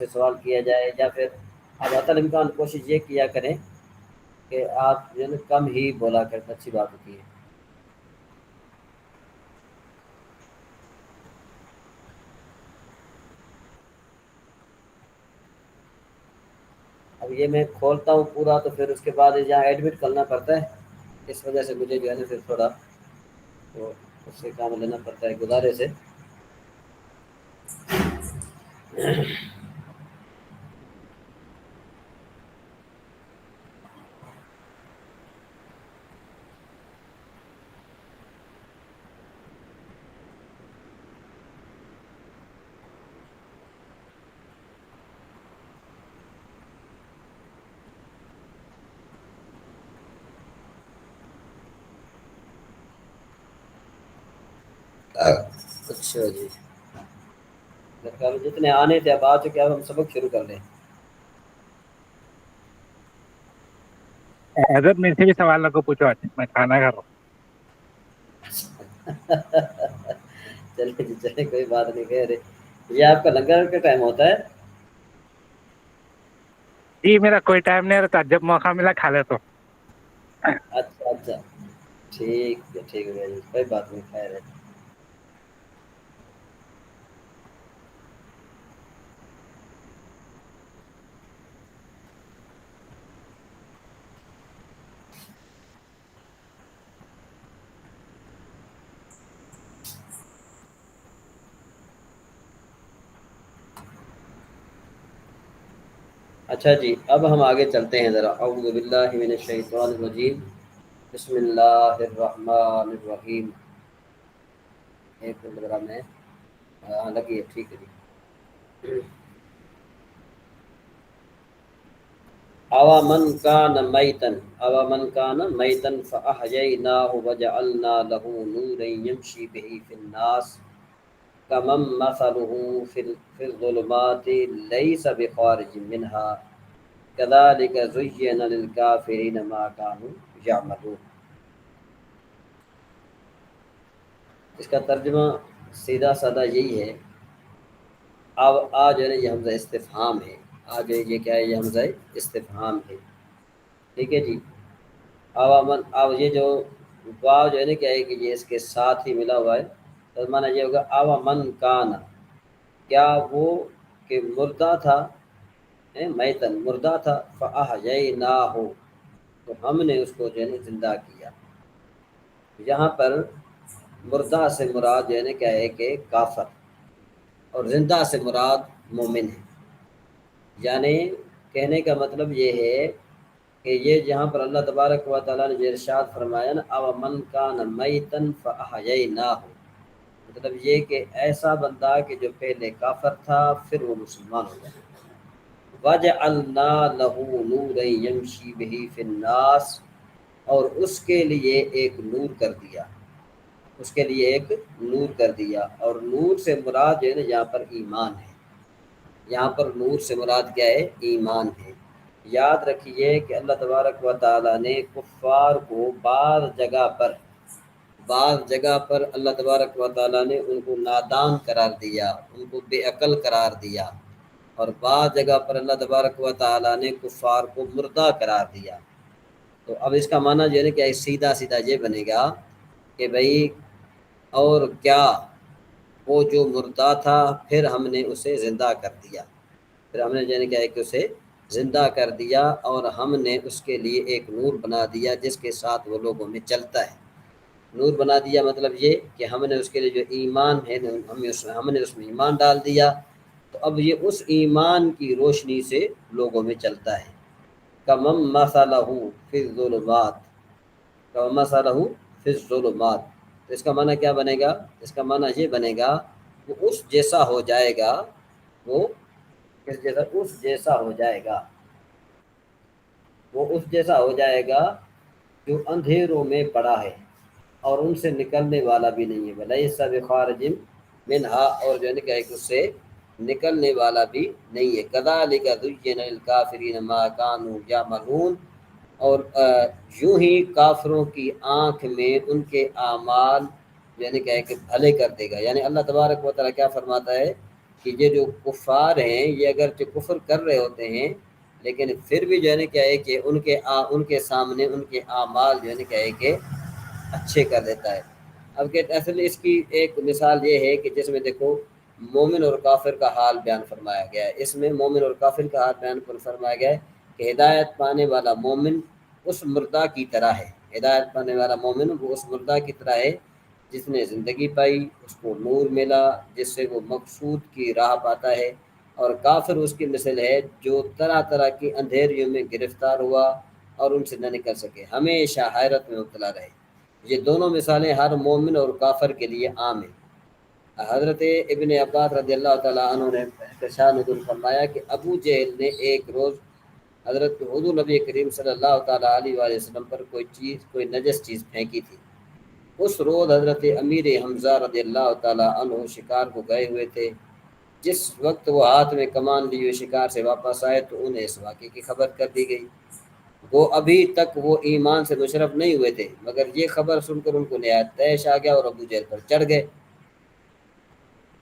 سے سوال کیا جائے، یا پھر اب الامکان کوشش یہ کیا کریں کہ آپ جو ہے نا کم ہی بولا کریں، اچھی بات ہوتی ہے۔ اب یہ میں کھولتا ہوں پورا تو پھر اس کے بعد یہاں ایڈمٹ کرنا پڑتا ہے، اس وجہ سے مجھے جو ہے نا پھر تھوڑا تو اس سے کام لینا پڑتا ہے گزارے سے۔ اچھا جی، جتنے آنے تھے اب آ چکے، اب ہم سبق شروع کر لیں۔ حضرت میرے سے بھی سوال کو پوچھو، آج میں کھانا کھا رہا ہوں۔ چلے جی چلے، کوئی بات نہیں کہہ رہے۔ یہ آپ کا لنگر کا ٹائم ہوتا ہے؟ جی میرا کوئی ٹائم نہیں رہتا، جب موقع ملا کھا لیتا ہوں۔ اچھا اچھا، ٹھیک ہے ٹھیک ہے بھائی، کوئی بات نہیں، خیر ہے۔ اچھا جی، اب ہم آگے چلتے ہیں ذرا۔ اعوذ باللہ من الشیطان الرجیم، بسم اللہ الرحمن الرحیم۔ ایک منٹ ذرا میں، ہاں لگی ہے، ٹھیک ہے جی۔ اوامن کان میتن، اوامن کان میتن فاحییناہ وجعلنا له نورا یمشی بہ فی الناس کمن مثلہ فی الظلمات لیس بخارج منہا کذالک زین للکافرین ما کانوا یعملون۔ اس کا ترجمہ سیدھا سادہ یہی ہے، اب آج ہے نا یہ حمزہ استفہام ہے، آج یہ کیا ہے، یہ حمزہ استفہام ہے، ٹھیک ہے جی۔ عوامن، اب یہ جو واو جو ہے نا کیا ہے کہ یہ اس کے ساتھ ہی ملا ہوا ہے، تو مانا یہ ہوگا عوامن کان، کیا وہ کہ مردہ تھا، میتن مردہ تھا، فاحییناہ تو ہم نے اس کو جو ہے نا زندہ کیا۔ یہاں پر مردہ سے مراد جو ہے نا کیا ہے کہ کافر، اور زندہ سے مراد مومن ہے۔ یعنی کہنے کا مطلب یہ ہے کہ یہ جہاں پر اللہ تبارک و تعالیٰ نے جو ارشاد فرمایا نا، او من کان میتن فاحییناہ، مطلب یہ کہ ایسا بندہ کہ جو پہلے کافر تھا پھر وہ مسلمان ہو گیا۔ وجعلنا له نورا یمشی بہ فی الناس، اور اس کے لیے ایک نور کر دیا، اس کے لیے ایک نور کر دیا، اور نور سے مراد جو ہے نا یہاں پر ایمان ہے، یہاں پر نور سے مراد کیا ہے، ایمان ہے۔ یاد رکھیے کہ اللہ تبارک و تعالیٰ نے کفار کو بعض جگہ پر اللہ تبارک و تعالیٰ نے ان کو نادان قرار دیا، ان کو بے عقل قرار دیا، اور بعض جگہ پر اللہ تبارک و تعالیٰ نے کفار کو مردہ قرار دیا۔ تو اب اس کا معنی جو ہے نا کہ سیدھا سیدھا یہ بنے گا کہ بھائی اور کیا، وہ جو مردہ تھا پھر ہم نے اسے زندہ کر دیا، پھر ہم نے جو ہے کیا ہے کہ اسے زندہ کر دیا، اور ہم نے اس کے لیے ایک نور بنا دیا جس کے ساتھ وہ لوگوں میں چلتا ہے۔ نور بنا دیا مطلب یہ کہ ہم نے اس کے لیے جو ایمان ہے ہم نے اس میں ایمان ڈال دیا، تو اب یہ اس ایمان کی روشنی سے لوگوں میں چلتا ہے۔ کمم مثلہ فی الظلمات، کمم مثلہ فی الظلمات، تو اس کا معنی کیا بنے گا، اس کا معنی یہ بنے گا وہ اس جیسا ہو جائے گا، وہ کس جیسا، اس جیسا ہو جائے گا، وہ اس جیسا ہو جائے گا جو اندھیروں میں پڑا ہے اور ان سے نکلنے والا بھی نہیں ہے، ولیس بخارج منہا، اور جو ہے کہ اس سے نکلنے والا بھی نہیں ہے۔ کذالک زین للکافرین ما کانوا یعملون، اور یوں ہی کافروں کی آنکھ میں ان کے اعمال یعنی کہ بھلے کر دے گا۔ یعنی اللہ تبارک و تعالیٰ کیا فرماتا ہے کہ یہ جو کفار ہیں یہ اگرچہ کفر کر رہے ہوتے ہیں لیکن پھر بھی جو ہے نا کیا ہے کہ ان کے سامنے ان کے اعمال جو ہے نا کیا ہے کہ اچھے کر دیتا ہے۔ اب کہ اصل اس کی ایک مثال یہ ہے کہ جس میں دیکھو مومن اور کافر کا حال بیان فرمایا گیا ہے، اس میں مومن اور کافر کا حال بیان فرمایا گیا ہے کہ ہدایت پانے والا مومن اس مردہ کی طرح ہے، ہدایت پانے والا مومن وہ اس مردہ کی طرح ہے جس نے زندگی پائی، اس کو نور ملا جس سے وہ مقصود کی راہ پاتا ہے، اور کافر اس کی مثل ہے جو طرح طرح کی اندھیریوں میں گرفتار ہوا اور ان سے نہ نکل سکے، ہمیشہ حیرت میں مبتلا رہے۔ یہ دونوں مثالیں ہر مومن اور کافر کے لیے عام ہیں۔ حضرت ابن عباس رضی اللہ تعالیٰ عنہ نے ارشاد نزول فرمایا کہ ابو جہل نے ایک روز حضرت حضور نبی کریم صلی اللہ تعالیٰ علیہ وآلہ وسلم پر کوئی نجس چیز پھینکی تھی۔ اس روز حضرت امیر حمزہ رضی اللہ تعالیٰ عنہ شکار کو گئے ہوئے تھے۔ جس وقت وہ ہاتھ میں کمان لیے ہوئے شکار سے واپس آئے تو انہیں اس واقعے کی خبر کر دی گئی۔ وہ ابھی تک وہ ایمان سے مشرف نہیں ہوئے تھے مگر یہ خبر سن کر ان کو نہایت طیش آ گیا اور ابو جہل پر چڑھ گئے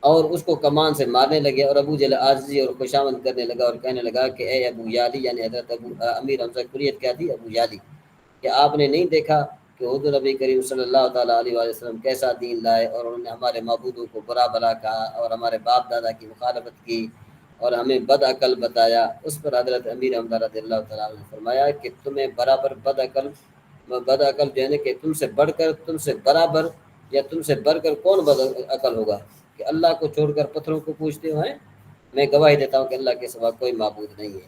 اور اس کو کمان سے مارنے لگے، اور ابو جہل عاجزی اور خوشامد کرنے لگا اور کہنے لگا کہ اے ابو یالی، یعنی حضرت امیر حمزہ کنیت کیا تھی؟ ابو یالی، کہ آپ نے نہیں دیکھا کہ حضور نبی کریم صلی اللہ تعالیٰ علیہ وآلہ وسلم کیسا دین لائے اور انہوں نے ہمارے معبودوں کو برا بھلا کہا اور ہمارے باپ دادا کی مخالفت کی اور ہمیں بد عقل بتایا۔ اس پر حضرت امیر حمزہ رضی اللہ تعالیٰ عنہ نے فرمایا کہ تمہیں برابر بد عقل جو ہے نا کہ تم سے برابر یا تم سے بڑھ کر کون بد عقل ہوگا کہ اللہ کو چھوڑ کر پتھروں کو پوجتے ہیں؟ میں گواہی دیتا ہوں کہ اللہ کے سوا کوئی معبود نہیں ہے۔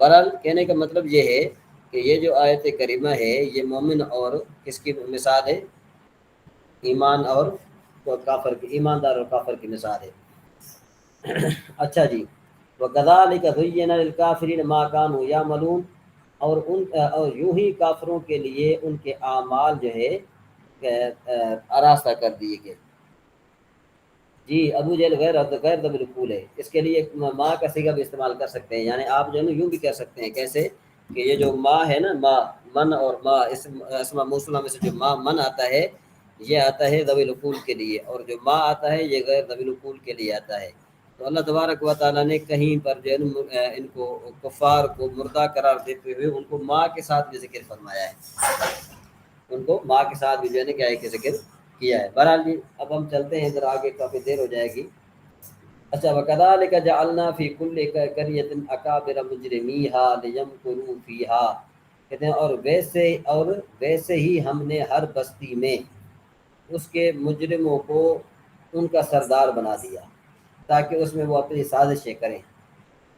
بہرحال کہنے کا مطلب یہ ہے کہ یہ جو آیت کریمہ ہے یہ مومن اور کس کی مثال ہے؟ ایمان اور کافر کی، ایماندار اور کافر کی مثال ہے۔ اچھا جی، وَكَذَلِكَ زُيِّنَ لِلْكَافِرِينَ مَا كَانُوا يَعْمَلُونَ، اور یوں ہی کافروں کے لیے ان کے اعمال جو ہے آراستہ کر دیے گئے۔ جی، ابو جہل غیر ذی القول ہے، اس کے لیے ماں کا صیغہ بھی استعمال کر سکتے ہیں، یعنی آپ جو ہے نا یوں بھی کہہ سکتے ہیں، کیسے کہ یہ جو ماں ہے نا، ماں من اور ماں اسم موصولہ میں سے جو ماں من آتا ہے یہ آتا ہے ذوی القول کے لیے، اور جو ماں آتا ہے یہ غیر ذوی القول کے لیے آتا ہے۔ تو اللہ تبارک و تعالیٰ نے کہیں پر جو ہے ان کو کفار کو مردہ قرار دیتے ہوئے ان کو ماں کے ساتھ بھی ذکر فرمایا ہے، ان کو ماں کے ساتھ بھی جو ہے نا کیا ہے کہ ذکر کیا ہے۔ بہرحال جی اب ہم چلتے ہیں ادھر آگے، کافی دیر ہو جائے گی۔ اچھا، وَكَذَلِكَ جَعَلْنَا فِي كُلِّ قَرْيَةٍ أَكَابِرَ مُجْرِمِيهَا لِيَمْكُرُوا فِيهَا، کہتے ہیں اور ویسے ہی ہم نے ہر بستی میں اس کے مجرموں کو ان کا سردار بنا دیا تاکہ اس میں وہ اپنی سازشیں کریں۔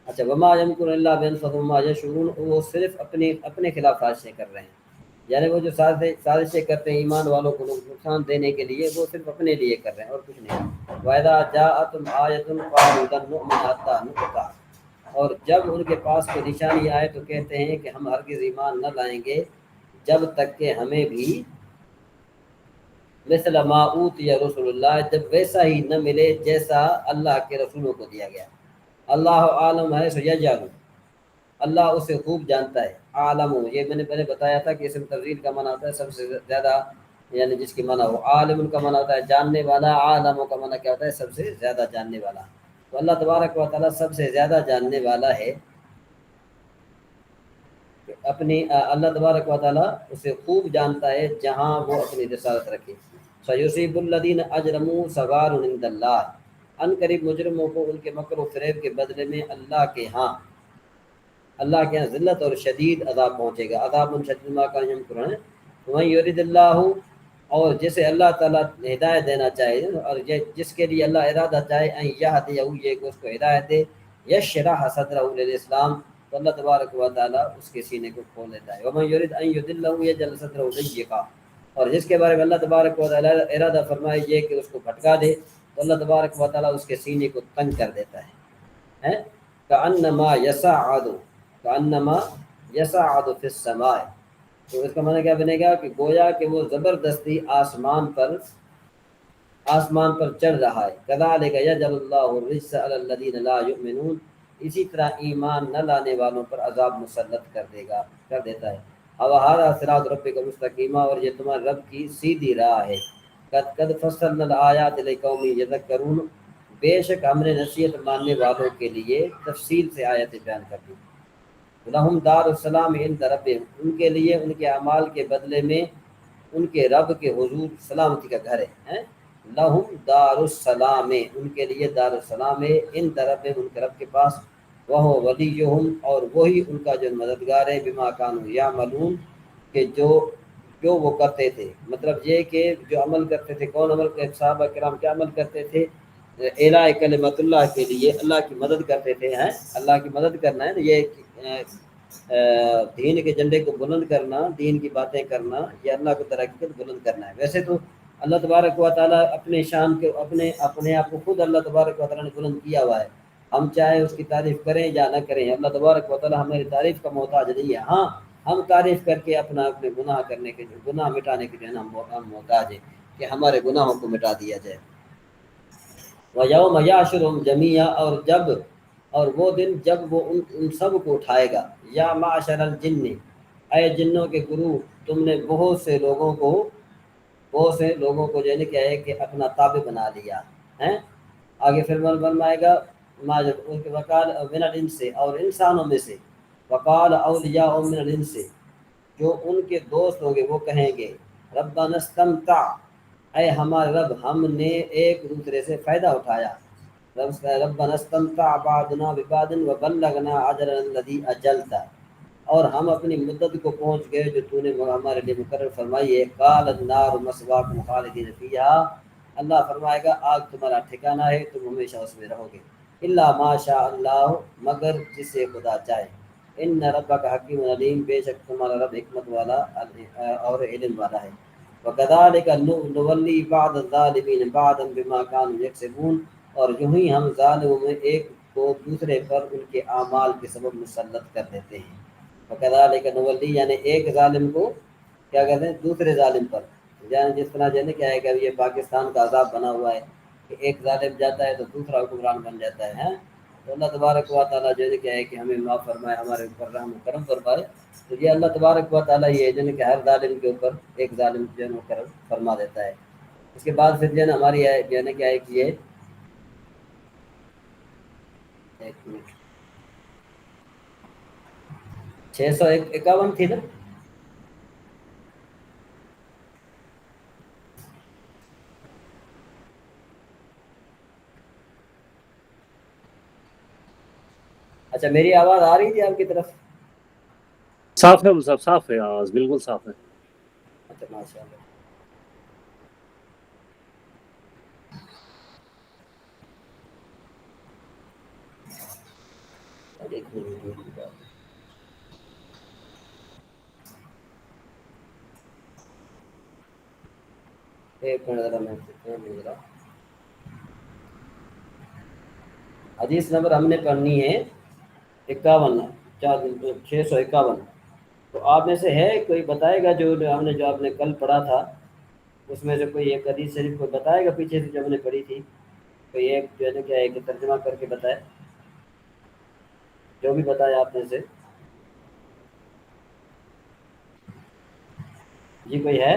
اچھا، وما یمکر اللہ بانفسہم وما یشعرون، وہ صرف اپنے خلاف سازشیں کر رہے ہیں، یعنی وہ جو سازشیں کرتے ہیں ایمان والوں کو نقصان دینے کے لیے وہ صرف اپنے لیے کر رہے ہیں اور کچھ نہیں۔ وَإِذَا جَاءَتْهُمْ آیَةٌ قَالُوا لَن نُؤْمِنَ حَتَّىٰ نُؤْتَىٰ، اور جب ان کے پاس کوئی نشانی آئے تو کہتے ہیں کہ ہم ہرگز ایمان نہ لائیں گے جب تک کہ ہمیں بھی مثل ما اوتی رسول اللہ، جب ویسا ہی نہ ملے جیسا اللہ کے رسولوں کو دیا گیا۔ اللہ عالم ہے سو یجعل، اللہ اسے خوب جانتا ہے۔ عالم، یہ میں نے پہلے بتایا تھا کہ اسم تفضیل کا معنی ہوتا ہے سب سے زیادہ، یعنی جس کی معنی ہو۔ عالم کا معنی ہوتا ہے جاننے والا، عالم کا معنی کیا ہوتا ہے؟ سب سے زیادہ جاننے والا۔ تو اللہ تبارک و تعالیٰ سب سے زیادہ جاننے والا ہے، اللہ تبارک و تعالیٰ اسے خوب جانتا ہے جہاں وہ اپنی رسالت رکھے۔ سَيُصِيبُ الَّذِينَ أَجْرَمُوا صَغَارٌ عِندَ اللَّهِ، ان قریب مجرموں کو ان کے مکر و فریب کے بدلے میں اللہ کے ہاں ذلت اور شدید عذاب پہنچے گا۔ عذاب شدید ما كانوا يمكرون۔ وَمَن يُرِدِ اللَّهُ، اور جسے اللہ تعالیٰ ہدایت دینا چاہے اور جس کے لیے اللہ ارادہ چاہے ان یہدیہ، یہ کہ اس کو ہدایت دے، یشرح صدرہ للاسلام، تو اللہ تبارک و تعالیٰ اس کے سینے کو کھول دیتا ہے۔ وَمَن يُرِدْ أَن يُضِلَّهُ يَجْعَلْ صَدْرَهُ ضَيِّقًا، اور جس کے بارے میں اللہ تبارک و تعالیٰ ارادہ فرمائے یہ کہ اس کو بھٹکا دے تو اللہ تبارک و تعالیٰ اس کے سینے کو تنگ کر دیتا ہے۔ کأنما یصعد فی السماء، تو اس کا معنی کیا بنے گا کہ گویا کہ وہ زبردستی آسمان پر چڑھ رہا ہے۔ کذالک یجعل اللہ الرجس علی الذین لا یؤمنون، اسی طرح ایمان نہ لانے والوں پر عذاب مسلط کر دیتا ہے۔ وَھَذَا صِرَاطُ رَبِّکَ مُسْتَقِیمًا، اور یہ تمہارے رب کی سیدھی راہ ہے۔ قد فصلنا الآیات لقوم یذکرون، بے شک ہم نے نصیحت ماننے والوں کے لیے تفصیل سے آیتیں بیان کر دی۔ لہم دار السلام عند ربہم، ان کے لیے ان کے اعمال کے بدلے میں ان کے رب کے حضور سلامتی کا گھر ہے۔ لہم دار السلام، ان کے لیے دار السلام ہے، عند ربہم، ان کے رب کے پاس، وہ ولیہم، اور وہی ان کا جو مددگار ہے، بما کانوا یعملون، کہ جو وہ کرتے تھے، مطلب یہ کہ جو عمل کرتے تھے، کون عمل کرتے؟ صحابہ کرام کیا عمل کرتے تھے؟ اعلاء کلمت اللہ کے لیے اللہ کی مدد کرتے تھے، ہیں اللہ کی مدد کرنا ہے نا، یہ دین کے جھنڈے کو بلند کرنا، دین کی باتیں کرنا، یہ اللہ کو ترقی بلند کرنا ہے۔ ویسے تو اللہ تبارک و تعالیٰ اپنے شان کے اپنے آپ کو خود اللہ تبارک و تعالیٰ نے بلند کیا ہوا ہے، ہم چاہے اس کی تعریف کریں یا نہ کریں، اللہ تبارک و تعالیٰ ہماری تعریف کا محتاج نہیں ہے۔ ہاں ہم تعریف کر کے اپنے گناہ کرنے کے، گناہ مٹانے کے جو ہے نا ہم محتاج ہیں کہ ہمارے گناہوں کو مٹا دیا جائے۔ وَيَوْمَ يَحْشُرُهُمْ جَمِيعًا، اور وہ دن جب وہ ان سب کو اٹھائے گا، یا معشر الجن، اے جنوں کے گروہ، تم نے بہت سے لوگوں کو جو ہے کیا ہے کہ اپنا تابع بنا لیا ہیں۔ آگے پھر فرمائے گا وقال من الانس، اور انسانوں میں سے، وقال اولیاء من الانس، جو ان کے دوست ہوں گے وہ کہیں گے، ربنا استمتع، اے ہمارے رب ہم نے ایک دوسرے سے فائدہ اٹھایا، ربنا استمتع بعضنا ببعض وبلغنا اجلنا الذی اجلت، اور ہم اپنی مدت کو پہنچ گئے جو تو نے ہمارے لیے مقرر فرمائی ہے۔ قال النار مثواکم خالدین فیہا، اللہ فرمائے گا آگ تمہارا ٹھکانہ ہے، تم ہمیشہ اس میں رہو گے، الا ما شاء اللہ، مگر جسے خدا چاہے، ان ربک حکیم علیم، بے شک تمہارا رب حکمت والا اور علم والا ہے۔ وکذالک نولی بعض الظالمین بعضا بما کانوا یکسبون، اور یوں ہی ہم ظالموں میں ایک کو دوسرے پر ان کے اعمال کے سبب مسلط کر دیتے ہیں۔ وکذالک نولی، یعنی ایک ظالم کو کیا کہتے ہیں؟ دوسرے ظالم پر، یعنی جس طرح جیسے کیا ہے کہ یہ پاکستان کا عذاب بنا ہوا ہے کہ ایک ظالم جاتا ہے تو دوسرا حکمران بن جاتا ہے، ہیں؟ تو اللہ تبارک و تعالیٰ جو ہے کیا ہے کہ ہمیں معاف فرمائے، ہمارے اوپر رحم و کرم فرمائے۔ تو یہ اللہ تبارک و تعالیٰ یہ جو ہے کہ ہر ظالم کے اوپر ایک ظالم جو ہے کرم فرما دیتا ہے۔ اس کے بعد پھر جو ہے نا ہماری جو ہے نا کیا ہے کہ یہ ایک منٹ 651 تھی نا؟ اچھا میری آواز آ رہی تھی آپ کی طرف؟ صاف ہے صاحب، صاف ہے آواز، بالکل صاف ہے۔ اچھا ماشاء اللہ۔ ایک منٹ ذرا میں حدیث نمبر ہم نے پڑھنی ہے 51، 651۔ تو آپ میں سے ہے کوئی بتائے گا جو آپ نے کل پڑھا تھا اس میں سے کوئی ایک حدیث شریف کوئی بتائے گا پیچھے سے جو ہم نے پڑھی تھی؟ کوئی ایک جو ہے نا کیا ہے کہ ترجمہ کر کے بتائے، جو بھی بتایا آپ میں سے۔ جی کوئی ہے؟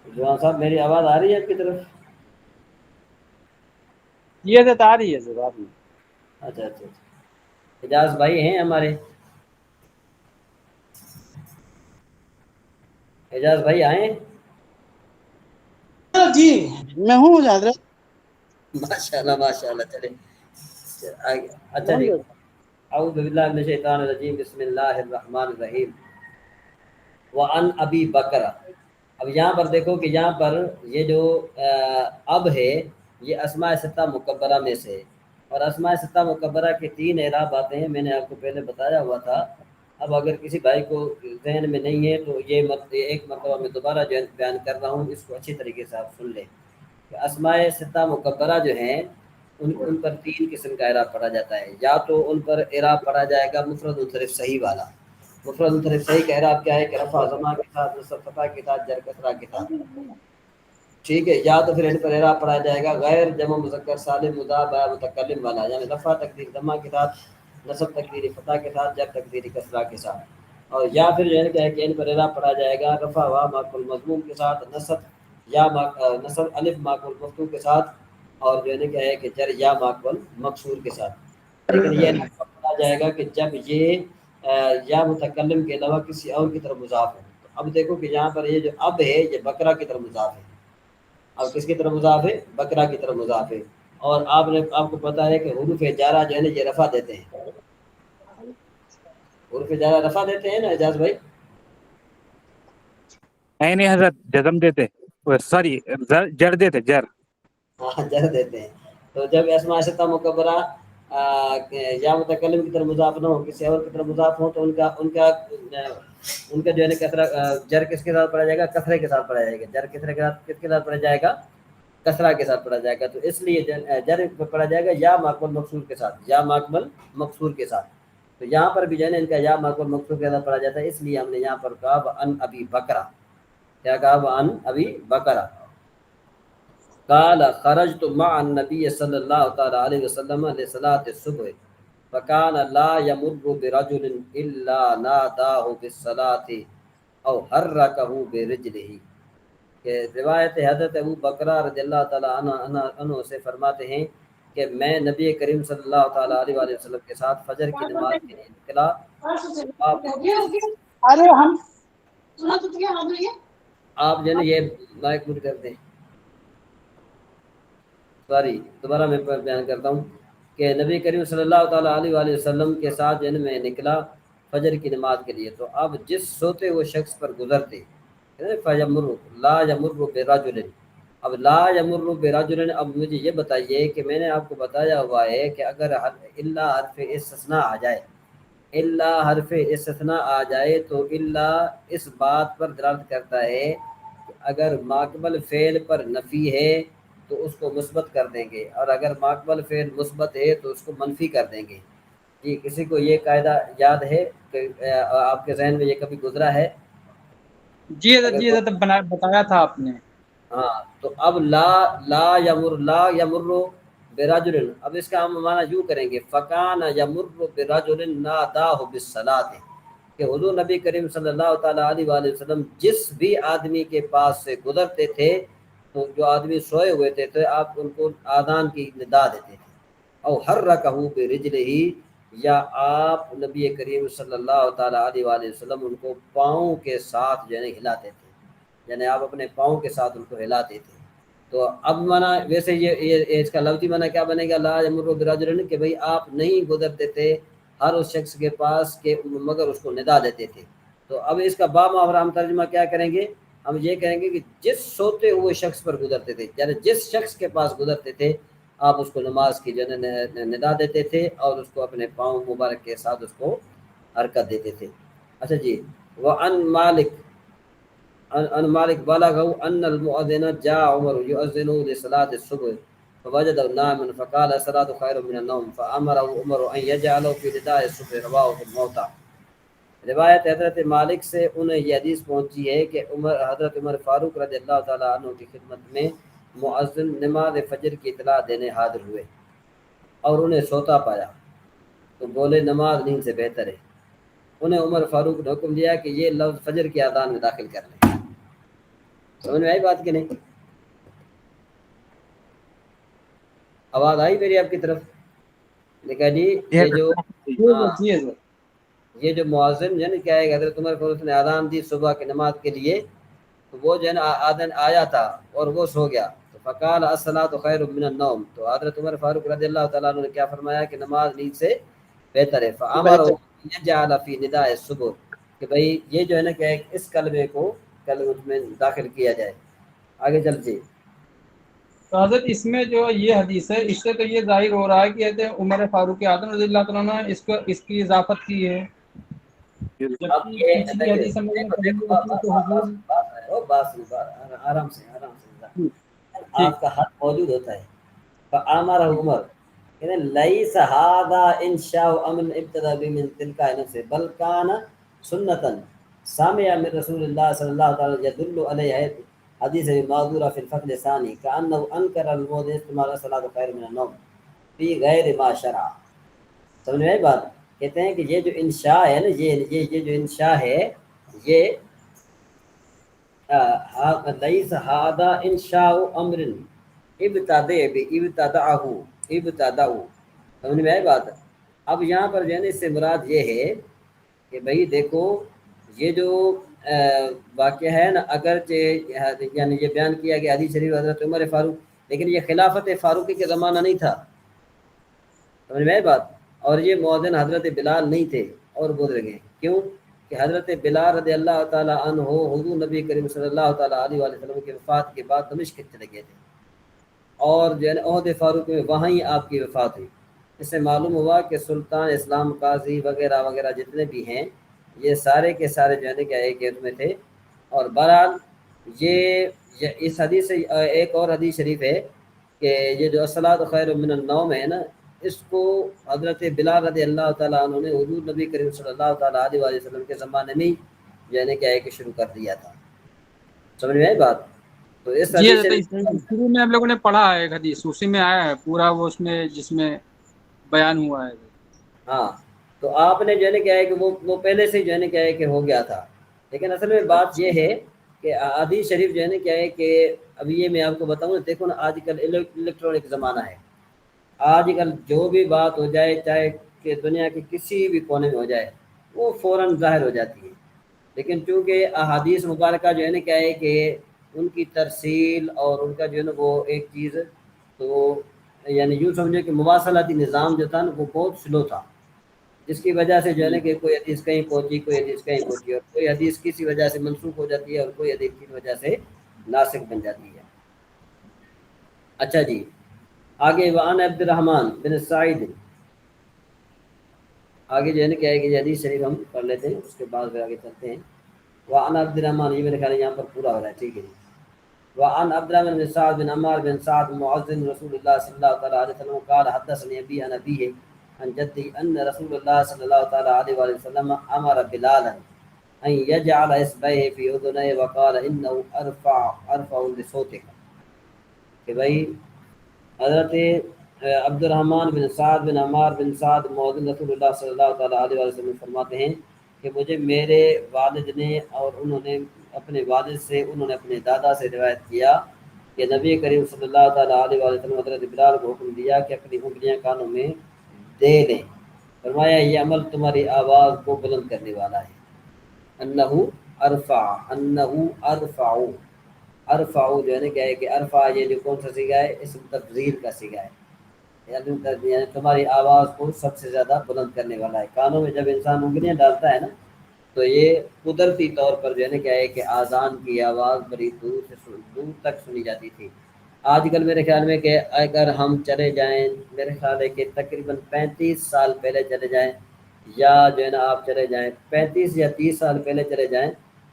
جوان صاحب میری آواز آ رہی ہے آپ کی طرف؟ یہ تو آ رہی ہے سر، آ رہی ہے۔ اچھا اچھا اچھا، اجاز بھائی ہیں ہمارے؟ اجاز بھائی آئے؟ جی میں ہوں حضرت۔ ماشاء اللہ ماشاء اللہ، چلے اچھا جی۔ اعوذ باللہ من الشیطان الرجیم، بسم اللہ الرحمن الرحیم۔ وعن ابی بکر، اب یہاں پر دیکھو کہ یہاں پر یہ جو اب ہے یہ اسماء ستہ مکبرہ میں سے، اور اسماء ستہ مکبرہ کے 3 اعراب آتے ہیں، میں نے آپ کو پہلے بتایا ہوا تھا۔ اب اگر کسی بھائی کو ذہن میں نہیں ہے تو یہ ایک مرتبہ میں دوبارہ جو بیان کر رہا ہوں، اس کو اچھی طریقے سے آپ سن لیں کہ اسماء ستہ مکبرہ جو ہیں ان پر 3 قسم کا اعراب پڑھا جاتا ہے۔ یا تو ان پر اعراب پڑھا جائے گا مفرد منصرف صحیح والا۔ مفرد منصرف صحیح کا اعراب کیا ہے کہ رفع ضمہ کے ساتھ، نصب فتح کے ساتھ، جر کسرہ کے ساتھ، ٹھیک ہے۔ یا تو پھر ان پر اعراب پڑھا جائے گا غیر جمع مذکر سالم مضاف متکلم والا، یعنی رفع تقدیر ضمہ کے ساتھ، نصب تقدیری فتح کے ساتھ، جر تقدیری کسرہ کے ساتھ۔ اور یا پھر جو ہے کہ ان پر اعراب پڑھا جائے گا رفع وا معقول مضموم کے ساتھ، نصب یا نصب الف معقول مفتوح کے ساتھ، اور جو ہے کہ جر یا معقول مکسور کے ساتھ. لیکن یہ نہیں پڑھا جائے گا کہ جب یہ یا متکلم کے علاوہ کسی اور کی طرف مضاف ہو. تو اب دیکھو کہ یہاں پر یہ جو اب ہے یہ بقرہ کی طرف مضاف ہے. اب کس کی طرف مضاف ہے؟ بقرہ کی طرف مضاف ہے. اور آپ کو پتا ہے کہ حروف جارہ جو ہے نا یہ رفع دیتے ہیں. حروف جارہ رفع دیتے ہیں نا اعجاز بھائی؟ نہیں حضرت جزم دیتے، سوری جر دیتے، جر. ہاں جر دیتے ہیں. تو جب اسماء ستہ مکبرہ یا متکلم کی طرف مضاف نہ ہو، کسی اور کی طرف مضاف ہو، تو ان کا جو ہے نا کسرہ جر کس کے ساتھ پڑھا جائے گا؟ کسرے کے ساتھ پڑھا جائے گا. جر کسرے کے ساتھ کس کے ساتھ پڑھا جائے گا؟ کسرہ کے ساتھ پڑھا جائے گا. تو اس لیے جر پڑھا جائے گا یا ماقبل مقصور کے ساتھ، یا ماقبل مقصور کے ساتھ. تو یہاں پر بھی جو ہے نا ان کا یا ماقبل مقصور کے ساتھ پڑھا جاتا ہے. اس لیے ہم نے یہاں پر کہا وَأَنْ أَبِي بَكْرَ. کیا کہا؟ وَأَنْ أَبِي بَكْرَ. قال خرجت مع النبي صلى الله تعالى عليه وسلم لصلاة الصبح فكان لا يمر برجل الا ناداه بالصلاة او حركه برجله. کہ روایت حضرت ابو بکرہ رضی اللہ تعالیٰ عنہ سے فرماتے ہیں کہ میں نبی کریم صلی اللہ تعالیٰ علیہ وآلہ وسلم کے ساتھ فجر کی نماز کے لیے نکلا. ارے ہم آپ جو ہے نا یہ مائک مٹ کر دیں. سوری دوبارہ میں بیان کرتا ہوں کہ نبی کریم صلی اللہ تعالیٰ علیہ وآلہ وسلم کے ساتھ جو ہے میں نکلا فجر کی نماز کے لیے. تو اب جس سوتے ہوئے شخص پر گزرتے فیمر لا یمر برجل. اب لا یمر برجل، اب مجھے یہ بتائیے کہ میں نے آپ کو بتایا ہوا ہے کہ اگر الا حرف استثناء آ جائے، الا حرف استثناء آ جائے تو الا اس بات پر دلالت کرتا ہے کہ اگر ماقبل فعل پر نفی ہے تو اس کو مثبت کر دیں گے، اور اگر ماقبل فعل مثبت ہے تو اس کو منفی کر دیں گے. جی کسی کو یہ قاعدہ یاد ہے کہ آپ کے ذہن میں یہ کبھی گزرا ہے؟ جی حضرت بتایا تھا آپ نے. ہاں تو اب لا یمر برجل، اب اس کا ہم معنی یوں کریں گے فکان یمر برجل ناداہ بالصلاۃ، کہ حضور نبی کریم صلی اللہ تعالیٰ علیہ وآلہ وسلم جس بھی آدمی کے پاس سے گزرتے تھے تو جو آدمی سوئے ہوئے تھے تو آپ ان کو آذان کی ندا دیتے تھے. او حرکہ برجلہ، یا آپ نبی کریم صلی اللہ تعالیٰ علیہ وآلہ وسلم ان کو پاؤں کے ساتھ جو ہے ہلاتے تھے، یعنی آپ اپنے پاؤں کے ساتھ ان کو ہلاتے تھے. تو اب معنی ویسے یہ اس کا لفظی معنی کیا بنے گا؟ لا یمر برجل، کہ بھئی آپ نہیں گزرتے تھے ہر اس شخص کے پاس کہ مگر اس کو ندا دیتے تھے. تو اب اس کا با محاورہ ہم ترجمہ کیا کریں گے؟ ہم یہ کہیں گے کہ جس سوتے ہوئے شخص پر گزرتے تھے، یعنی جس شخص کے پاس گزرتے تھے آپ اس کو نماز کی جو ندا دیتے تھے اور اس کو اپنے پاؤں مبارک کے ساتھ اس کو حرکت دیتے تھے. اچھا جی. وعن مالک ان مالک بلغه ان المؤذن جاء عمر يؤذن لصلاة الصبح فوجده نائما فقال الصلاة خير من النوم فأمره عمر ان يجعله في نداء الصبح. رواه الموطأ. روایت حضرت مالک سے انہیں یہ حدیث پہنچی ہے کہ حضرت عمر فاروق رضی اللہ تعالیٰ عنہ کی خدمت میں مؤذن نماز فجر کی اطلاع دینے حاضر ہوئے اور انہیں سوتا پایا تو بولے نماز نیند سے بہتر ہے. انہیں عمر فاروق نے حکم دیا کہ یہ لفظ فجر کی اذان میں داخل کر لیں. سمجھ میں آئی بات کہ نہیں؟ آواز آئی میری آپ کی طرف؟ دیکھا جی یہ جو مؤذن ہے نا کیا ہے، حضرت عمر فاروق نے اذان دی صبح کی نماز کے لیے، تو وہ جو ہے نا آدن آیا تھا اور وہ سو گیا. تو فقال الصلاۃ خیر من النوم، تو حضرت عمر فاروق رضی اللہ تعالیٰ عنہ نے کیا فرمایا کہ نماز نیند سے بہتر ہے. فامر یجعل فی نداء الصبح، کہ بھئی یہ جو ہے نا کہ اس کلمے کو کلمہ میں داخل کیا جائے. آگے چلتے. تو حضرت اس میں جو یہ حدیث ہے اس سے تو یہ ظاہر ہو رہا ہے کہ حضرت عمر فاروق اعظم رضی اللہ تعالیٰ نے اس کی اضافت کی ہے. اب آرام سے آپ کا حق موجود ہوتا ہے. فآمر عمر لیس هذا انشاء امن ابتدا من تلك نفسه بل كان سنة سامع من رسول الله صلی اللہ تعالی يدل علیہ حدیث معذورہ فی الفصل الثانی كأنه انکر الموت استعمال الصلاۃ خیر من النوم فی غیر ما شرع. سمجھ میں بات؟ کہتے ہیں کہ یہ جو انشاء ہے نا، یہ جو انشاء ہے، یہ لیس ہذا انشاء امر ابتدعہ، سمجھ میں آئی بات؟ اب یہاں پر جو ہے نا اس سے مراد یہ ہے کہ بھائی دیکھو یہ جو واقعہ ہے نا، اگرچہ یعنی یہ بیان کیا کہ حدیث شریف حضرت عمر فاروق، لیکن یہ خلافت فاروقی کے زمانہ نہیں تھا، سمجھ میں آئی بات؟ اور یہ مؤذن حضرت بلال نہیں تھے اور گزر گئے، کیوں کہ حضرت بلال رضی اللہ تعالیٰ عنہ حضور نبی کریم صلی اللہ تعالیٰ علیہ وآلہ وسلم کے وفات کے بعد دمشق چلے گئے تھے، اور جو ہے نا عہد فاروق میں وہاں ہی آپ کی وفات ہوئی۔ اس سے معلوم ہوا کہ سلطان اسلام، قاضی وغیرہ وغیرہ جتنے بھی ہیں یہ سارے کے سارے جو ہے نا کیا ایک میں تھے۔ اور بہرحال یہ اس حدیث سے ایک اور حدیث شریف ہے کہ یہ جو الصلاۃ خیر من النوم ہے نا، اس کو حضرت بلال رضی اللہ تعالیٰ عنہ نے حضور نبی کریم صلی اللہ تعالیٰ علیہ وآلہ وسلم کے زمانے میں جو ہے نا کیا ہے کہ شروع کر دیا تھا، سمجھ میں آئی بات؟ تو اس جی حدیث حضرت شروع میں ہم لوگوں نے پڑھا ہے ایک حدیث، اسی میں آیا ہے پورا وہ، اس میں جس میں بیان ہوا ہے۔ ہاں، تو آپ نے جو ہے نا کیا ہے کہ وہ پہلے سے جو ہے نا کیا ہے کہ ہو گیا تھا، لیکن اصل میں بات یہ ہے کہ حدیث شریف جو ہے نا کیا ہے کہ ابھی یہ میں آپ کو بتاؤں، دیکھو نا آج کل الیکٹرانک زمانہ ہے، آج کل جو بھی بات ہو جائے چاہے کہ دنیا کے کسی بھی کونے میں ہو جائے وہ فوراً ظاہر ہو جاتی ہے، لیکن چونکہ احادیث مبارکہ جو ہے نا کیا ہے کہ ان کی ترسیل اور ان کا جو ہے نا وہ ایک چیز، تو یعنی یوں سمجھے کہ مواصلاتی نظام جو تھا نا وہ بہت سلو تھا، جس کی وجہ سے جو ہے نا کہ کوئی حدیث کہیں پہنچی، کوئی حدیث کہیں پہنچی، اور کوئی حدیث کسی وجہ سے منسوخ ہو جاتی ہے اور کوئی حدیث کی وجہ سے ناسخ بن جاتی ہے۔ اچھا جی، آگے وعن عبد الرحمن بن سعید، آگے جو ہے نا کیا ہے کہ یہ حدیث شریف ہم پڑھ لیتے ہیں، اس کے بعد پھر آگے چلتے ہیں۔ وعن عبد الرحمن، یہ میرے خیال ہے یہاں پر پورا ہو رہا ہے، ٹھیک ہے جی۔ وعن عبد الرحمن بن سعد بن عمار بن سعد معزن رسول اللہ صلی اللہ تعالیٰ علیہ وسلم قال حدثني ابي عن ابيه عن جدي ان رسول الله صلی اللہ تعالیٰ علیہ وآلہ وسلم امر بلالا ان يجعل اصبعيه في اذنيه وقال انه ارفع لصوتك، کہ بھائی حضرت عبد الرحمن بن سعد بن عمار بن سعد معزن رسول اللہ صلی اللہ تعالیٰ علیہ وآلہ وسلم فرماتے ہیں کہ مجھے میرے والد نے اور انہوں نے اپنے والد سے، انہوں نے اپنے دادا سے روایت کیا کہ نبی کریم صلی اللہ تعالیٰ علیہ وآلہ وسلم حضرت بلال کو حکم دیا کہ اپنی انگلیاں کانوں میں دے لیں، فرمایا یہ عمل تمہاری آواز کو بلند کرنے والا ہے۔ انہو ارفع جو ہے نا کیا ہے کہ ارفع یہ جو کون سا صیغہ ہے، اسم تفضیل کا صیغہ ہے، یعنی تمہاری آواز کو سب سے زیادہ بلند کرنے والا ہے۔ کانوں میں جب انسان انگلیاں ڈالتا ہے نا تو یہ قدرتی طور پر جو ہے نا کیا ہے کہ آذان کی آواز بڑی دور تک سنی جاتی تھی۔ آج کل میرے خیال میں کہ اگر ہم چلے جائیں، میرے خیال ہے کہ تقریباً 35 سال پہلے چلے جائیں، یا جو ہے نا آپ چلے جائیں 35 یا 30 سال پہلے چلے جائیں،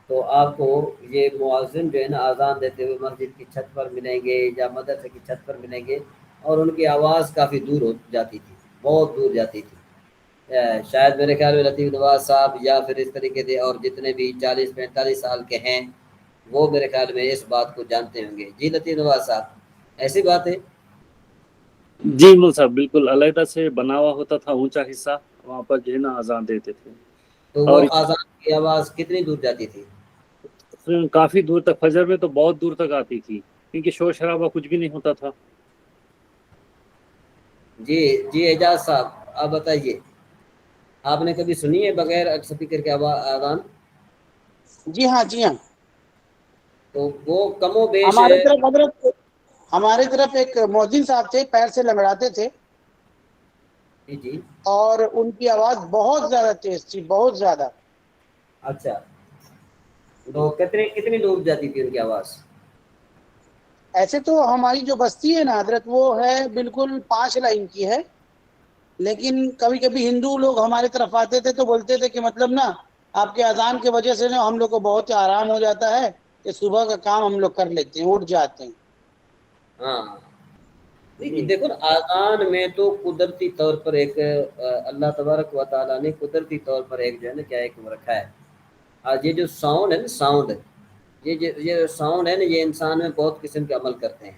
تو آپ کو یہ مؤذن جو ہے نا آذان دیتے ہوئے مسجد کی چھت پر ملیں گے یا مدرسے کی چھت پر ملیں گے، اور ان کی آواز کافی دور ہو جاتی تھی، بہت دور جاتی تھی۔ شاید میرے خیال میں لطیف نواز صاحب یا پھر اس طریقے سے اور جتنے بھی 40-45 سال کے ہیں وہ میرے خیال میں اس بات کو جانتے ہوں گے۔ جی لطیف نواز صاحب، ایسی بات ہے؟ جی مول صاحب بالکل علیحدہ سے بنا ہوا ہوتا تھا اونچا حصہ، وہاں پر جو ہے نا اذان دیتے تھے، تو وہ اور آذان کی آواز کتنی دور جاتی تھی؟ کافی دور تک، فجر میں تو بہت دور تک آتی تھی کیونکہ شور شرابہ کچھ بھی نہیں ہوتا تھا۔ جی جی اعجاز صاحب آپ بتائیے، آپ نے کبھی سنی ہے بغیر اسپیکر کے آذان؟ جی ہاں جی ہاں، تو وہ کم و بیش ہمارے طرف حضرت، ہمارے طرف ایک مؤذن صاحب تھے، پیر سے لنگڑاتے تھے، جی جی اور ان کی آواز بہت زیادہ تیز تھی، بہت زیادہ۔ اچھا، تو کتنی دور جاتی تھی ان کی آواز؟ ایسے تو ہماری جو بستی ہے نا حضرت وہ ہے بالکل 5 لائن کی ہے، لیکن کبھی کبھی ہندو لوگ ہمارے طرف آتے تھے تو بولتے تھے کہ مطلب نا آپ کے اذان کی وجہ سے نا ہم لوگ کو بہت آرام ہو جاتا ہے کہ صبح کا کام ہم لوگ کر لیتے ہیں، اٹھ جاتے ہیں۔ ہاں دیکھو نا، آذان میں تو قدرتی طور پر ایک اللہ تبارک و تعالیٰ نے قدرتی طور پر ایک جو ہے نا کیا ایک وہ رکھا ہے، آج یہ جو ساؤنڈ ہے نا، ساؤنڈ یہ ساؤنڈ ہے نا، یہ انسان میں بہت قسم کے عمل کرتے ہیں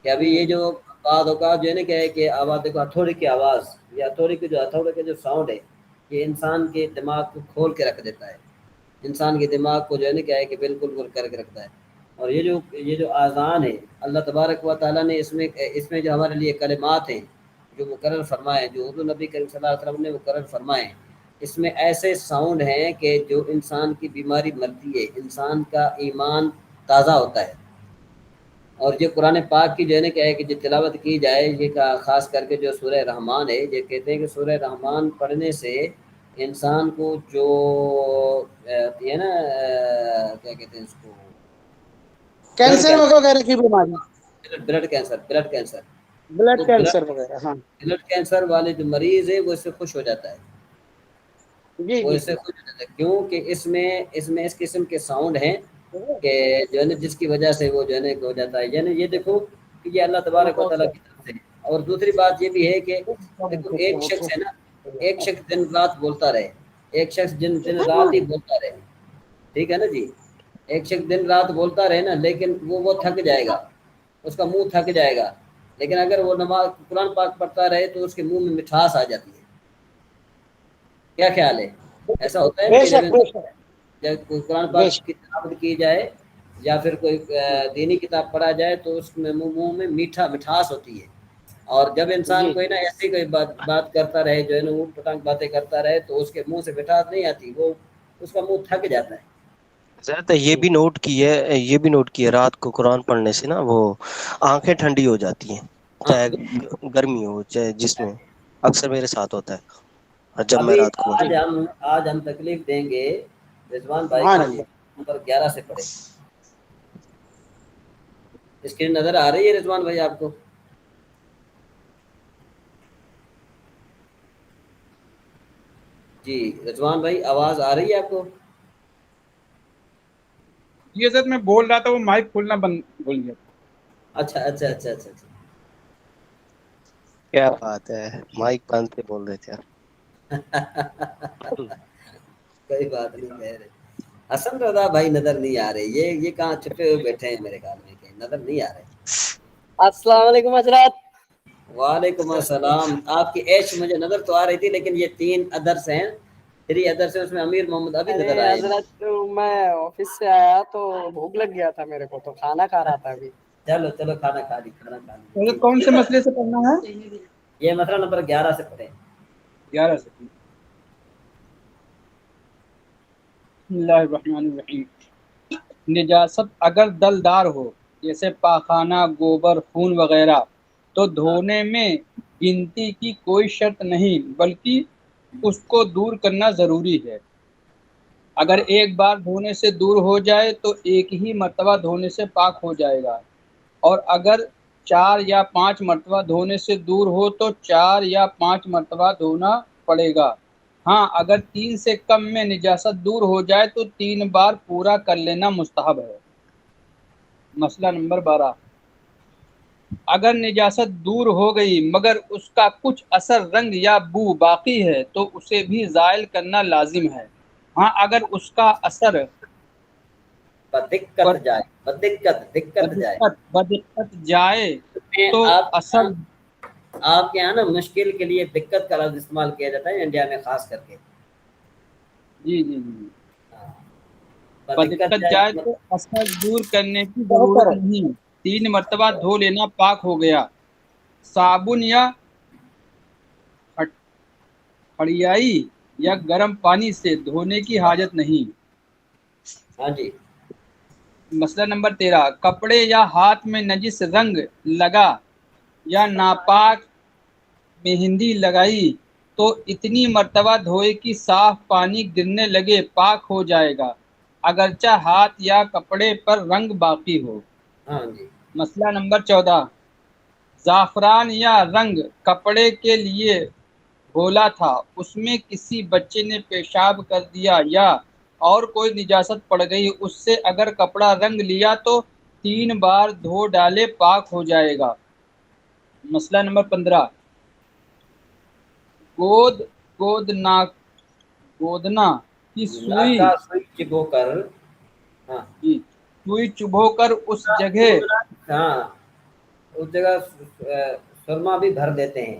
کہ ابھی یہ جو بعض اوقات جو ہے نا کیا ہے کہ آواز، دیکھو ہتھوڑی کی آواز، یہ ہتھوڑی کی جو ہتھوڑے کا جو ساؤنڈ ہے یہ انسان کے دماغ کو کھول کے رکھ دیتا ہے، انسان کے دماغ کو جو ہے نا کیا ہے کہ بالکل گل کر کے رکھتا ہے۔ اور یہ جو اذان ہے اللہ تبارک و تعالیٰ نے اس میں جو ہمارے لیے کلمات ہیں جو مقرر فرمائے، جو اردو نبی کریم صلی اللہ علیہ وسلم نے مقرر فرمائے، اس میں ایسے ساؤنڈ ہیں کہ جو انسان کی بیماری مرتی ہے، انسان کا ایمان تازہ ہوتا ہے۔ اور یہ قرآن پاک کی جو ہے نا کیا ہے کہ جو تلاوت کی جائے، یہ خاص کر کے جو سورہ رحمان ہے، یہ کہتے ہیں کہ سورہ رحمان پڑھنے سے انسان کو جو ہے نا کیا کہتے ہیں اس کو، کینسر وغیرہ کی بیماری، بلڈ کینسر بلڈ کینسر وغیرہ، ہاں بلڈ کینسر والے جو مریض ہے وہ اس سے خوش ہو جاتا ہے، جی وہ جی اس سے خوش ہو جاتا ہے، کیوں کہ اس میں اس قسم کے ساؤنڈ ہیں کہ جو ہے نا جس کی وجہ سے وہ جو ہے نا ہو جاتا ہے۔ یعنی یہ دیکھو کہ یہ اللہ تبارک و تعالیٰ کی طرف سے۔ اور دوسری بات یہ بھی ہے کہ دیکھو ایک شخص ہے نا، ایک شخص دن رات بولتا رہے، ایک شخص دن رات ہی بولتا رہے، ٹھیک ہے نا جی، ایک شخص دن رات بولتا رہے نا، لیکن وہ تھک جائے گا، اس کا منہ تھک جائے گا، لیکن اگر وہ نماز قرآن پاک پڑھتا رہے تو اس کے منہ میں مٹھاس آ جاتی ہے۔ کیا خیال ہے؟ ایسا ہوتا ہے بے کہ شک، بے شک، جب کوئی قرآن بے پاک شک، کی تلاوت کی جائے یا پھر کوئی دینی کتاب پڑھا جائے تو اس میں منہ میں مٹھاس ہوتی ہے۔ اور جب انسان جی کوئی نا ایسی کوئی بات کرتا رہے، جو ہے نا اوٹ پٹانگ باتیں کرتا رہے، تو اس کے منہ سے مٹھاس نہیں آتی، وہ اس کا منہ تھک جاتا ہے۔ زیادہ یہ بھی نوٹ کی ہے رات کو قرآن پڑھنے سے نا وہ آنکھیں ٹھنڈی ہو جاتی ہیں، ہاں، چاہے گرمی ہو چاہے جس میں، اکثر میرے ساتھ ہوتا ہے اور جب میں ابھی رات کو آج ہم تکلیف دیں گے رضوان بھائی سبحان کو، اللہ، نمبر 11 سے پڑھے۔ اسکرین نظر آ رہی ہے رضوان بھائی آپ کو؟ جی رضوان بھائی آواز آ رہی ہے آپ کو؟ یہ حضرت میں بول رہا تھا، وہ مائک کھولنا بند بھول گیا۔ اچھا اچھا اچھا اچھا اچھا کیا بات ہے، مائک بند پہ بول رہے تھے کوئی بات نہیں کہہ رہے۔ حسن رضا بھائی نظر نہیں آ رہے، یہ کہاں چھپے ہوئے بیٹھے ہیں، میرے خیال میں کہ نظر نہیں آ رہے۔ السلام علیکم حضرات۔ وعلیکم السلام۔ آپ کی ایش مجھے نظر تو آ رہی تھی، لیکن یہ 3 ادرس ہیں، 3 ادرس ہیں، اس میں امیر محمد ابھی ارے نظر آئے۔ حضرت میں آفس سے آیا تو بھوک لگ گیا تھا میرے کو، تو کھانا کھا رہا تھا ابھی۔ چلو کھانا کھا لی۔ حضرت کون سے مسئلے سے پڑھنا ہے؟ یہ مسئلہ نمبر 11 سے پڑھیں۔ 11 سے۔ بسم اللہ الرحمن الرحیم۔ نجاست اگر دلدار ہو، جیسے پاخانہ، گوبر، خون وغیرہ، تو دھونے میں گنتی کی کوئی شرط نہیں، بلکہ اس کو دور کرنا ضروری ہے۔ اگر ایک بار دھونے سے دور ہو جائے تو ایک ہی مرتبہ دھونے سے پاک ہو جائے گا، اور اگر 4 یا 5 مرتبہ دھونے سے دور ہو تو 4 یا 5 مرتبہ دھونا پڑے گا۔ ہاں اگر 3 سے کم میں نجاست دور ہو جائے تو 3 بار پورا کر لینا مستحب ہے۔ مسئلہ نمبر 12، اگر نجاست دور ہو گئی مگر اس کا کچھ اثر، رنگ یا بو باقی ہے تو اسے بھی زائل کرنا لازم ہے۔ ہاں اگر اس کا اثر بدقت جائے تو اثر آپ کے یہاں نا مشکل کے لیے دقت کا لفظ استعمال کیا جاتا ہے انڈیا میں خاص کر کے۔ جی بدقت جائے تو اثر دور کرنے کی ضرورت نہیں، 3 مرتبہ دھو لینا پاک ہو گیا۔ صابن یا ہڑیائی یا گرم پانی سے دھونے کی حاجت نہیں۔ ہاں جی۔ مسئلہ نمبر 13، کپڑے یا ہاتھ میں نجس رنگ لگا یا ناپاک مہندی لگائی تو اتنی مرتبہ دھوئے کہ صاف پانی گرنے لگے، پاک ہو جائے گا، اگرچہ ہاتھ یا کپڑے پر رنگ باقی ہو۔ ہاں جی۔ مسئلہ نمبر 14، زعفران یا رنگ کپڑے کے لیے گھولا تھا، اس میں کسی بچے نے پیشاب کر دیا یا اور کوئی نجاست پڑ گئی، اس سے اگر کپڑا رنگ لیا تو 3 بار دھو ڈالے، پاک ہو جائے گا۔ مسئلہ نمبر 15، گودنا کی سوئی چبو کر، ہاں سوئی چبھو کر اس جگہ سرما بھی بھر دیتے ہیں،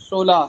16,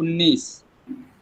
19,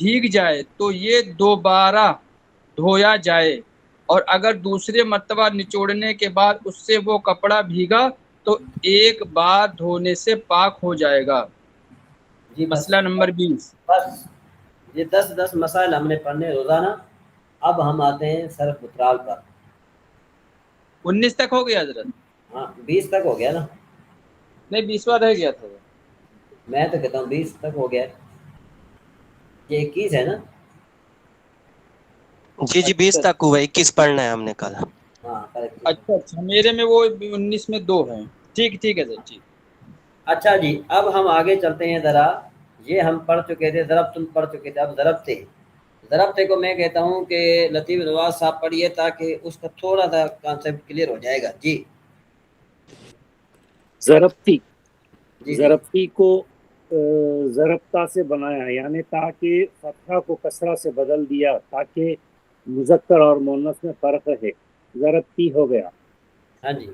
بھیگ جائے تو یہ دوبارہ دھویا جائے، اور اگر دوسرے مرتبہ نچوڑنے کے بعد اس سے وہ کپڑا بھیگا تو ایک بار دھونے سے پاک ہو جائے گا۔ جی بس مسئلہ نمبر 20۔ بس یہ 10 مسائل ہم نے پڑھنے روزانہ۔ اب ہم آتے ہیں صرف اترال پر۔ 19 تک ہو گیا حضرت؟ ہاں 20 تک ہو گیا نا، نہیں 20واں رہ گیا تھا۔ میں تو کہتا ہوں 20 تک ہو گیا، یہ 21 ہے نا؟ جی 20 تک ہوا، 21 پڑھنا ہے ہم نے کل۔ ہاں کریکٹ۔ اچھا میرے میں وہ 19 میں 2 ہیں۔ ٹھیک ہے سر ٹھیک۔ اچھا جی اب ہم آگے چلتے ہیں ذرا۔ یہ ہم پڑھ چکے تھے، ضرب تم پڑھ چکے تھے، اب ضربتے کو میں کہتا ہوں کہ لطیف نواز صاحب پڑھیے تاکہ اس کا تھوڑا سا کانسیپٹ کلیئر ہو جائے گا۔ جی ضربتی، جی ضربتی کو ضربتا سے بنایا، یعنی تاکہ فتحہ کو کسرہ سے بدل دیا تاکہ مذکر اور مؤنث میں فرق رہے، ضربتی ہو گیا۔ ہاں جی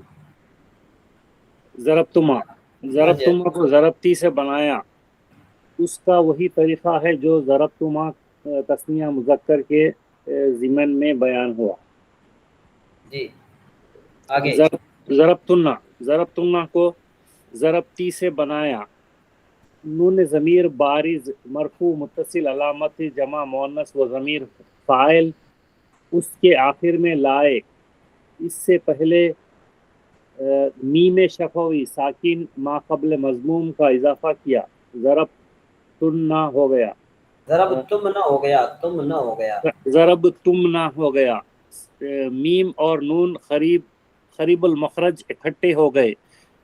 ضربتما، ضربتما کو ضربتی سے بنایا، اس کا وہی طریقہ ہے جو ضربتما تثنیہ مذکر کے ضمن میں بیان ہوا۔ جی آگے ضربتنا، ضربتنا کو ضربتی سے بنایا، نون ضمیر بارز مرفوع متصل علامت جمع مؤنث و ضمیر فاعل اس کے آخر میں لائے، اس سے پہلے میم شفوی ساکن ما قبل مضموم کا اضافہ کیا، ضربتنا ہو گیا، ضرب تم نہ ہو گیا، ضرب تم نہ ہو گیا، میم اور نون قریب المخرج اکٹھے ہو گئے،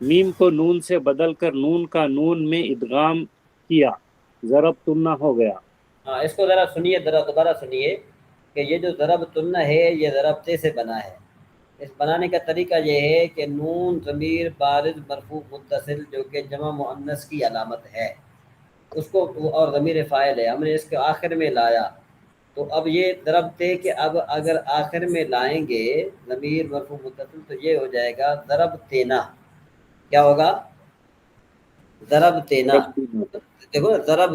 میم کو نون سے بدل کر نون کا نون میں ادغام کیا، ضرب تم نہ ہو گیا۔ ہاں اس کو ذرا سنیے، ذرا دوبارہ سنیے کہ یہ جو ضرب تن ہے یہ ضربتے سے بنا ہے۔ اس بنانے کا طریقہ یہ ہے کہ نون ضمیر بارز مرفوع متصل جو کہ جمع مؤنث کی علامت ہے، اس کو اور ضمیر فاعل ہے، ہم نے اس کے آخر میں لایا، تو اب یہ ضربتے کہ اب اگر آخر میں لائیں گے ضمیر مرفوع متصل تو یہ ہو جائے گا ضرب تینا۔ کیا ہوگا؟ ضرب تینا۔ دیکھو ضرب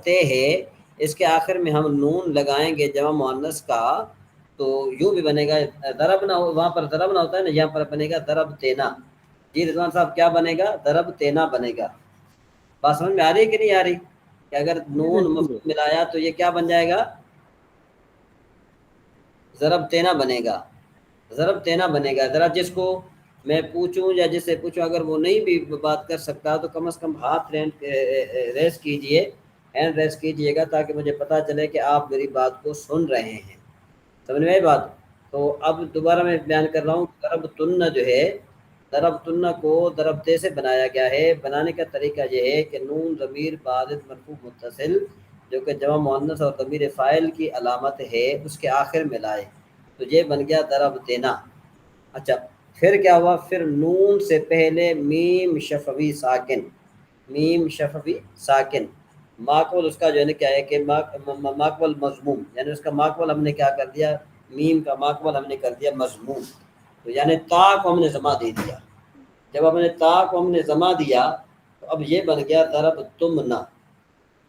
تے ہے، اس کے آخر میں ہم نون لگائیں گے جمع مؤنث کا تو یوں بھی بنے گا ضرب نہ، وہاں پر ضرب نہ ہوتا ہے نا، یہاں پر بنے گا ضرب تینا۔ جی رضوان صاحب کیا بنے گا؟ ضرب تینا بنے گا۔ بات سمجھ میں آ رہی ہے کہ نہیں آ رہی؟ کہ اگر نون ملایا تو یہ کیا بن جائے گا؟ ضرب تینا بنے گا، ضرب تینا بنے گا۔ ذرا جس کو میں پوچھوں یا جس سے پوچھوں اگر وہ نہیں بھی بات کر سکتا تو کم از کم ہاتھ ریز کیجئے، ہینڈ ریز کیجئے گا تاکہ مجھے پتہ چلے کہ آپ میری بات کو سن رہے ہیں۔ سمجھ میں آئی بات؟ تو اب دوبارہ میں بیان کر رہا ہوں، ضرب تن جو ہے، ضرب تن کو ضربتے سے بنایا گیا ہے۔ بنانے کا طریقہ یہ ہے کہ نون ضمیر بارز مرفوع متصل جو کہ جمع مؤنث اور ضمیر فاعل کی علامت ہے اس کے آخر میں لائے، تو یہ بن گیا ضرب تینا۔ اچھا پھر کیا ہوا؟ پھر نون سے پہلے میم شفوی ساکن، میم شفوی ساکن، ماقبل اس کا جو ہے نا کیا ہے کہ ماقبل مضموم، یعنی اس کا ماقبل ہم نے کیا کر دیا؟ میم کا ماقبل ہم نے کر دیا مضموم، تو یعنی تا کو ہم نے ضمہ دے دیا۔ جب ہم نے تا کو ہم نے ضمہ دیا تو اب یہ بن گیا ضرب تمنا۔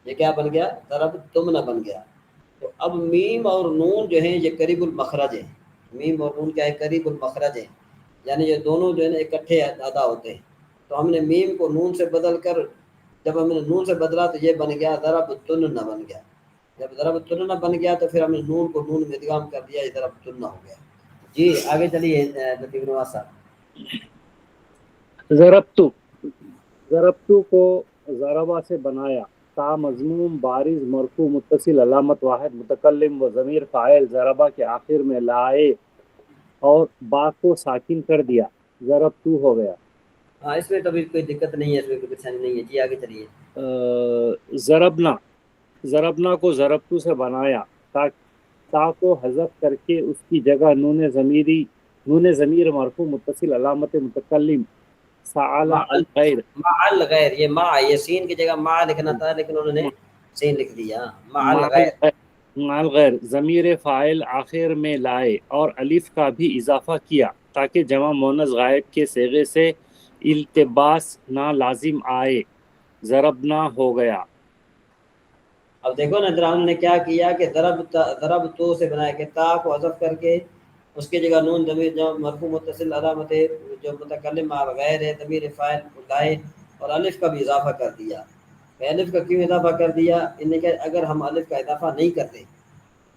یہ کیا بن گیا؟ ضرب تمنا بن گیا۔ تو اب میم اور نون جو ہیں یہ قریب المخرج ہیں، میم اور نون کیا ہے؟ قریب المخرج ہیں، یعنی یہ دونوں جو ہے نا اکٹھے ادا ہوتے ہیں۔ تو ہم نے میم کو نون سے بدل کر، جب ہم نے نون سے بدلا تو یہ بن گیا ضرب تننا بن گیا۔ جب ضرب تننا بن گیا تو پھر ہم نے نون کو نون میں ادغام کر دیا، یہ ضرب تننا ہو گیا۔ جی آگے چلیے لطیف نواز صاحب۔ ضربتو کو ضربہ سے بنایا، تا مضموم بارز مرفوع متصل علامت واحد متکلم و ضمیر فاعل ضربہ کے آخر میں لائے اور با کو ساکن کر دیا، ضربتو ہو گیا۔ ہاں اس میں تو بھی کوئی دقت نہیں ہے، اس میں کوئی پریشانی نہیں ہے۔ جی آگے چلیے۔ ضربنا کو ضربتو سے بنایا، تا کو حذف کر کے اس کی جگہ نون ضمیر مرفوع متصل علامت متکلم سعال الغیر، مع الغیر، یہ مع، یہ سین کی جگہ مع لکھنا تھا لیکن انہوں نے سین لکھ دیا، مع الغیر، مع الغیر ضمیر فاعل آخر میں لائے اور الف کا بھی اضافہ کیا تاکہ جمع مؤنث غائب کے صیغے سے التباس نہ لازم آئے، ضربنا ہو گیا۔ اب دیکھو نا ادھر ہم نے کیا کیا کہ ضرب تو سے بنایا کہ تا کو حذف کر کے اس کی جگہ نون ضمیر جو مرفوع متصل علامت جو متکلم غیر ہے ضمیر فاعل لائے اور الف کا بھی اضافہ کر دیا. الف کا کیوں اضافہ کر دیا؟ ان نے کہ اگر ہم الف کا اضافہ نہیں کرتے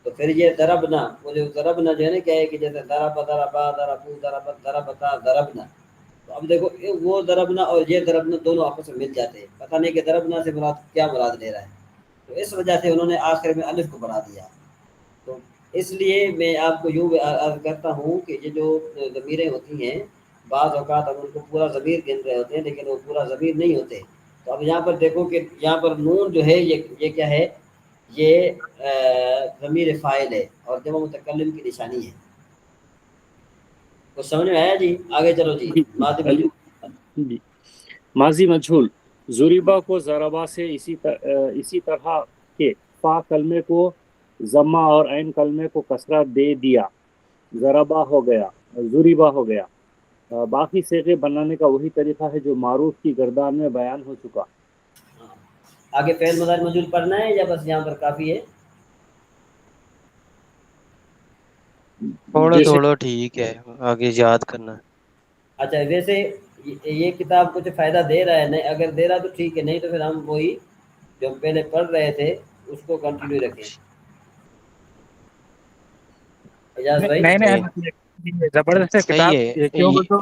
تو پھر یہ ضربنا، وہ جو ضربنا جو ہے نا کیا ہے کہ جیسے ضربنا. تو اب دیکھو وہ ضربنا اور یہ ضربنا دونوں آپس میں مل جاتے ہیں، پتہ نہیں کہ ضربنا سے مراد کیا مراد لے رہا ہے، تو اس وجہ سے انہوں نے آخر میں الف کو بڑھا دیا. تو اس لیے میں آپ کو یوں عرض کرتا ہوں کہ یہ جو ضمیریں ہوتی ہیں بعض اوقات ہم ان کو پورا ضمیر گن رہے ہوتے ہیں لیکن وہ پورا ضمیر نہیں ہوتے. تو اب یہاں پر دیکھو کہ یہاں پر نون جو ہے یہ کیا ہے، یہ ضمیر فاعل ہے اور جمع متکلم کی نشانی ہے. کچھ سمجھ میں آیا جی؟ آگے چلو جی. ماضی علی جی ماضی مجہول ضریبہ کو ضربہ سے اسی طرح کے فا کلمے کو ضمہ اور عین کلمے کو کسرہ دے دیا، ضربہ ہو گیا، ضریبہ ہو گیا. باقی صیغے بنانے کا وہی طریقہ ہے جو معروف کی گردان میں بیان ہو چکا. آگے فعل مضارع مجہول پڑھنا ہے یا بس یہاں پر کافی ہے؟ تھوڑا جیسے تھوڑا ٹھیک ہے، آگے یاد کرنا. اچھا ویسے یہ کتاب کچھ فائدہ دے رہا ہے؟ نہیں اگر دے رہا تو ٹھیک ہے، نہیں تو پھر ہم وہی جو ہم پہلے پڑھ رہے تھے اس کو کنٹینیو رکھیں. اجاز بھائی نہیں نہیں زبردست ہے صحیح کتاب. ہے کیوں بولے تو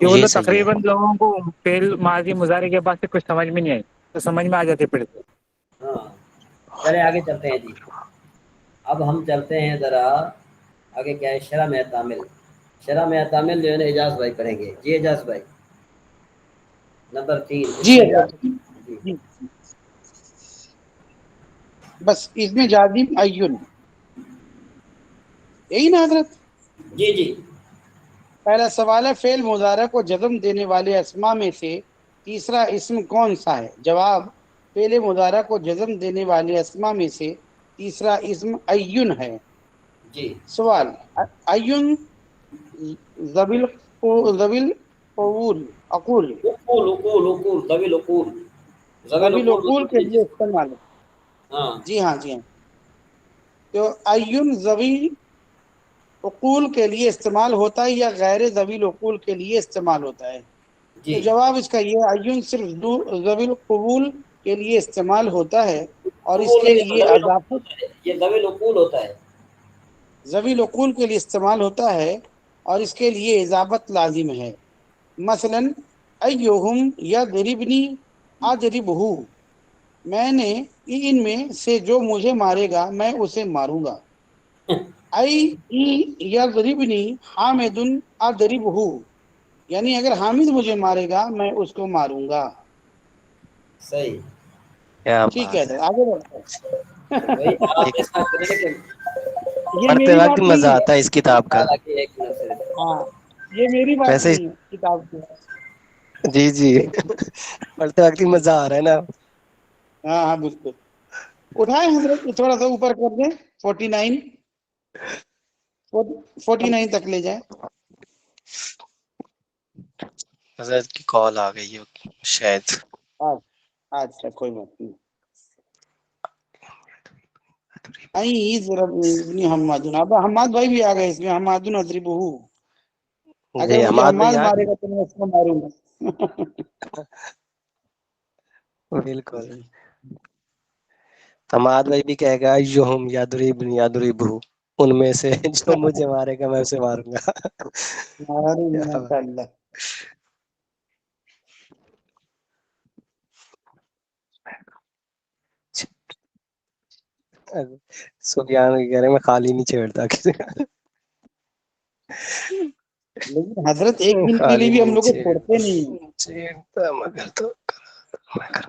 یہ صحیح ہے. تقریباً لوگوں کو فعل ماضی مضارع کے بعد سے کچھ سمجھ میں نہیں آئی تو سمجھ میں آ جاتے پھر. ہاں چلیں آگے چلتے ہیں جی. اب ہم چلتے ہیں ذرا آگے. کیا ہے؟ شرح میں تعامل. شرح میں تعامل جو ہے نا اجاز بھائی پڑھیں گے. جی اجاز بھائی نمبر 3 اس جی میں حضرت جی بس اس میں جازم ایون یہی نا حضرت. جی جی پہلا سوال ہے فعل مضارع کو جزم دینے والے اسما میں سے تیسرا اسم کون سا ہے؟ جواب فعل مضارع کو جزم دینے والے اسما میں سے تیسرا اسم ایون ہے. جی سوال ایون زبیل قول اقول اقول طویل اقول زویل زبیل اقول اقول کے ہوتی ہے لیے استعمال ہے. ہاں جی ہاں جی ہاں. تو ایون ذوی عقول کے لیے استعمال ہوتا ہے یا غیر ذوی العقول کے لیے استعمال ہوتا ہے؟ جی تو جواب اس کا یہ ایون صرف ذوی القبول کے لیے استعمال ہوتا ہے اور اس قبول کے نہیں لیے طویل اضافت ہوتا ہے، یہ طویل اقول ہوتا ہے. ذوی العقول کے لیے استعمال ہوتا ہے اور اس کے لیے اضافت لازم ہے. مثلا ایہم یضربنی اضربہ، میں نے ان میں سے جو مجھے مارے گا میں اسے ماروں گا. یضربنی حامد اضربہ، یعنی اگر حامد مجھے مارے گا میں اس کو ماروں گا. صحیح. کیا ٹھیک ہے بات سر آگے بڑھتے ہیں. تو بھائی آپ ہے. اس کا کریں کہ یہ پڑھتے میری وقت بات مزہ نہیں ہے. آتا ہے اس کتاب کا. حالانکہ ایک منٹ سے ہاں یہ میری بات ویسے نہیں ہے کتاب کی. جی جی پڑھتے وقت ہی مزہ آ رہا ہے نا. ہاں ہاں بالکل. اٹھائیں حضرت تھوڑا سا اوپر کر دیں. 49 تک لے جائیں. حضرت کی کال آ گئی ہے شاید. اچھا کوئی بات نہیں. ابن حماد، اب حماد بھائی بھی آ گئے اس میں. حماد اضربہ، اگر جی مجھے حماد حماد بھائی آ مارے گئے. گا تو میں اس کو ماروں گا. بالکل. حماد بھائی بھی کہے گا یہم یضربنی یضربہ، ان میں سے جو مجھے مارے گا میں اسے ماروں گا. ماشاء اللہ. سفیان کہہ رہے میں خالی نہیں چھیڑتا کسی کا. لیکن حضرت ایک دن کے لیے خالی بھی ہم نہیں لوگ کو چھوڑتے نہیں ہیں. چھیڑتا مگر تو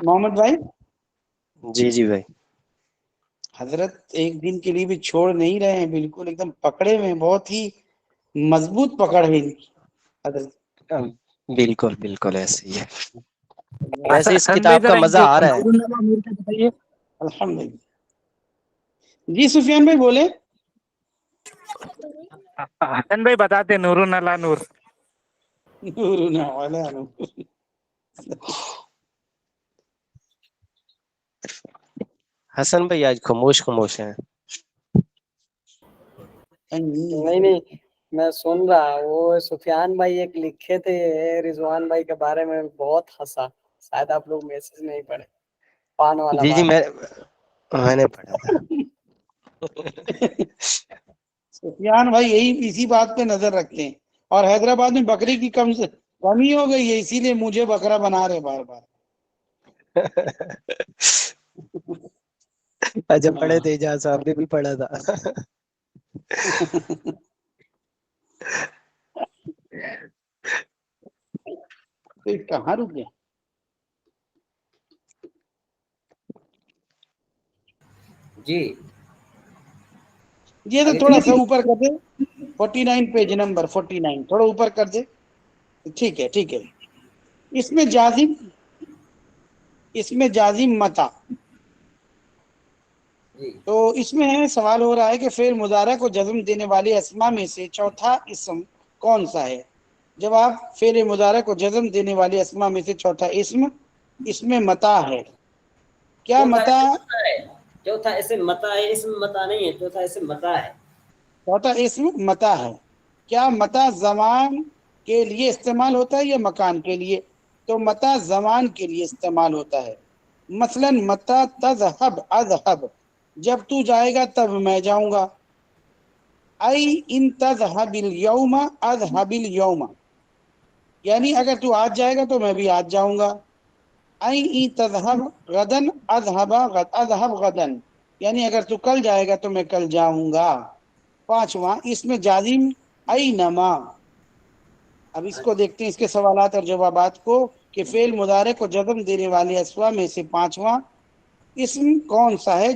محمد بھائی جی جی بھائی. حضرت ایک دن کے لیے بھی چھوڑ نہیں رہے ہیں، بالکل ایک دم پکڑے ہوئے ہیں. بہت ہی مضبوط پکڑ ہے ان کی حضرت. بالکل بالکل ایسے ہی ہے. ویسے اس حسن بھائی کتاب کا ذرا مزہ آ رہا ہے. نور کا بتائیے. الحمدللہ. جی سفیان بھائی بولے. حسن بھائی بتاتے نور نلا نور. نورنا ولا نور. حسن بھائی آج خاموش ہیں. نہیں میں سن رہا. وہ سفیان بھائی ایک لکھے تھے رضوان بھائی کے بارے میں, بہت ہنسا. شاید آپ لوگ میسج نہیں پڑھے. پان والا جی بات. میں نے پڑھا تھا. سفیان بھائی یہی اسی بات پہ نظر رکھتے ہیں, اور حیدرآباد میں بکری کی کمی ہو گئی ہے, اسی لیے مجھے بکرا بنا رہے بار بار. اچھا پڑھے تھے اجاز صاحب نے بھی پڑھا تھا. کہاں رک گیا؟ جی یہ تو تھوڑا سا اوپر کر دے, 49 پیج نمبر 49 تھوڑا اوپر کر دے. ٹھیک ہے. اس میں جازم متا. جی تو اس میں سوال ہو رہا ہے کہ فعل مضارع کو جزم دینے والے اسما میں سے چوتھا اسم کون سا ہے؟ جواب, فعل مضارع کو جزم دینے والے اسما میں سے چوتھا اسم اس میں متا ہے. کیا متا؟ چوتھا اسم متا ہے. اسم متا نہیں ہے, چوتھا اسم متا ہے. چوتھا اسم متا ہے. کیا متا زمان کے لیے استعمال ہوتا ہے یا مکان کے لیے؟ تو متا زمان کے لیے استعمال ہوتا ہے. مثلا متا تذهب اذهب, جب تو جائے گا تب میں جاؤں گا. ای ان تذهب اليوم اذهب اليوم, یعنی اگر تو آج جائے گا تو میں بھی آج جاؤں گا. ای ان تذهب غدا اذهب غدا, یعنی اگر تو کل جائے گا تو میں کل جاؤں گا. پانچواں, اس میں جازم اینما. اب اس کو دیکھتے ہیں, اس کے سوالات اور جوابات کو, کہ فعل مضارع کو جزم دینے والے اسما میں سے پانچواں اسم کون سا ہے؟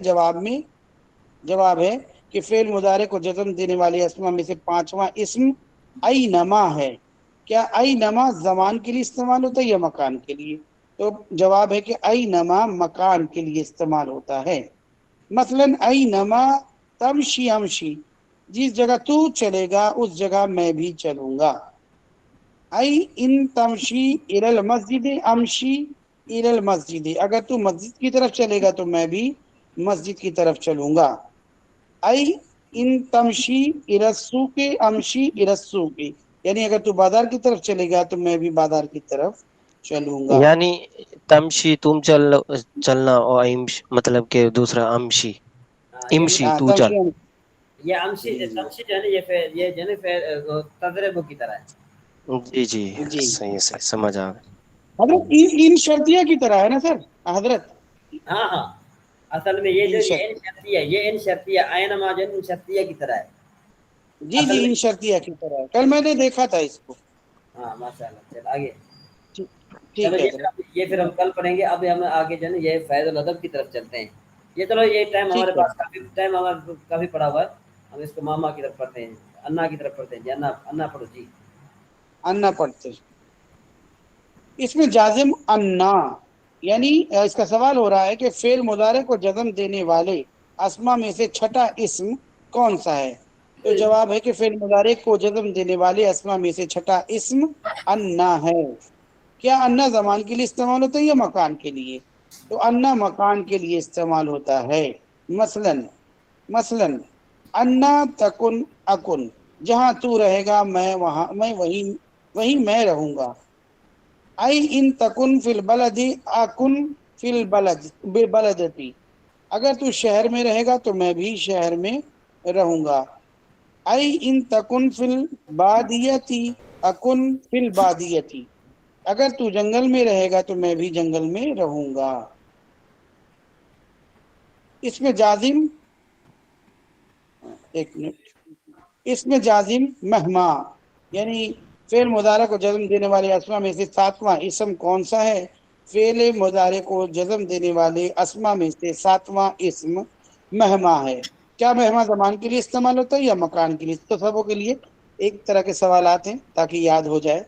جواب ہے کہ فعل مضارع کو جزم دینے والے اسما میں سے پانچواں اسم اینما ہے. کیا اینما زمان کے لیے استعمال ہوتا ہے یا مکان کے لیے؟ تو جواب ہے کہ اینما مکان کے لیے استعمال ہوتا ہے. مثلا اینما تمشی امشی, جس جگہ تو چلے گا اس جگہ میں بھی چلوں گا. ای ان تمشی الی المسجد امشی الی المسجد, اگر تو مسجد کی طرف چلے گا تو میں بھی مسجد کی طرف چلوں گا. ای ان تمشی الی السوق امشی الی السوق, یعنی اگر تو بازار کی طرف چلے گا تو میں بھی بازار کی طرف چلوں گا. یعنی تمشی تم چلنا, اور مطلب کہ دوسرا امشی امشی تو چل. یہ امشی جو ہے نا, یہ جو ہے نا تضرب کی طرح ہے. جی صحیح سمجھ آ گیا. حضرت ان شرطیہ کی طرح ہے نا سر حضرت؟ ہاں اصل میں یہ جو ان ان شرطیہ, یہ ان شرطیہ اینما جو ان شرطیہ کی طرح ہے. جی ان شرطیہ کی طرح ہے. کل میں نے دیکھا تھا اس کو. ہاں ماشاء اللہ. چل آگے, چلو ٹھیک ہے حضرت, یہ پھر ہم کل پڑھیں گے. اب ہم آگے جو ہے یہ فیض الادب کی طرف چلتے ہیں. یہ چلو یہ ٹائم ہمارے ٹھیک ہے. پاس کافی پڑا ہوا ہے. ہم اس کو ماما کی طرف پڑھتے ہیں, انا کی طرف پڑھتے ہیں. جی انا پڑھو. جی انا پڑھتے. اس میں جازم انا, یعنی اس کا سوال ہو رہا ہے کہ فعل مضارع کو جزم دینے والے اسما میں سے چھٹا اسم کون سا ہے؟ تو جواب ہے کہ فعل مضارع کو جزم دینے والے اسما میں سے چھٹا اسم انا ہے. کیا انا زمان کے لیے استعمال ہوتا ہے یا مکان کے لیے؟ تو انا مکان کے لیے استعمال ہوتا ہے. مثلا انا تکن اکن, جہاں تو رہے گا میں وہیں میں رہوں گا. ای ان تکن فی البلد اکن فی البلدتی, اگر تو شہر میں رہے گا تو میں بھی شہر میں رہوں گا. ای ان تکن فی البادیتی اکن فی البادیتی, اگر تو جنگل میں رہے گا تو میں بھی جنگل میں رہوں گا. اس میں جازم, ایک منٹ, اس میں جازم مہما, یعنی فعل مضارع کو جزم دینے والے اسما میں سے ساتواں اسم کون سا ہے؟ فعل مضارع کو جزم دینے والے اسما میں سے ساتواں اسم مہما ہے. کیا مہما زمان کے لیے استعمال ہوتا ہے یا مکان کے لیے؟ تو سبوں کے لیے ایک طرح کے سوالات ہیں تاکہ یاد ہو جائے.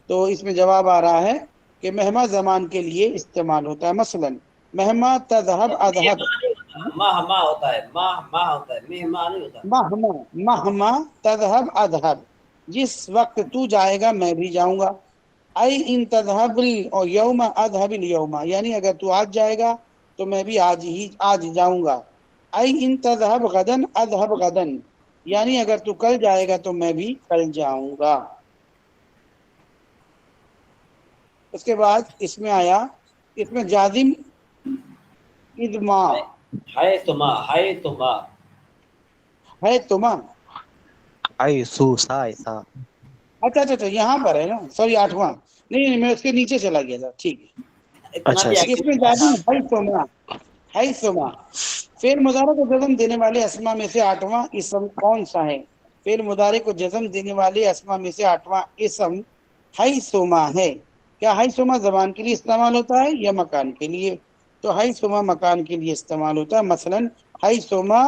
تو اس میں جواب آ رہا ہے کہ مہما زمان کے لیے استعمال ہوتا ہے. مثلا مہما تذهب اذهب, ماہ ہوتا ہے, ماہ ہوتا ہے, مہمان نہیں ہوتا. مہما تذهب اذهب, جس وقت تو جائے گا میں بھی جاؤں گا. ای ان تذهب اليوم اذهب اليوم, یعنی اگر تو آج جائے گا تو میں بھی آج جاؤں گا. ای ان تذهب غدا اذهب غدا، یعنی اگر تو کل جائے گا تو میں بھی کل جاؤں گا. اس کے بعد اس میں آیا، اس میں جازم ادما ہے تما، ہے تما. ہے تما. آئی سو سا ایسا. اچھا یہاں پر ہے نا، سوری 8واں. نہیں میں اس کے نیچے چلا گیا تھا. ٹھیک ہے. اتنا اچھا بھی اچھا. اس میں جازم ہے تما. فعل مضارع کو جزم دینے والے اسما میں سے 8واں اسم کون سا ہے؟ فعل مضارع کو جزم دینے والے اسما میں سے 8واں اسم حیثما ہے. کیا حیثما زبان کے لیے استعمال ہوتا ہے یا مکان کے لیے؟ تو حیثما مکان کے لیے استعمال ہوتا ہے. مثلا حیثما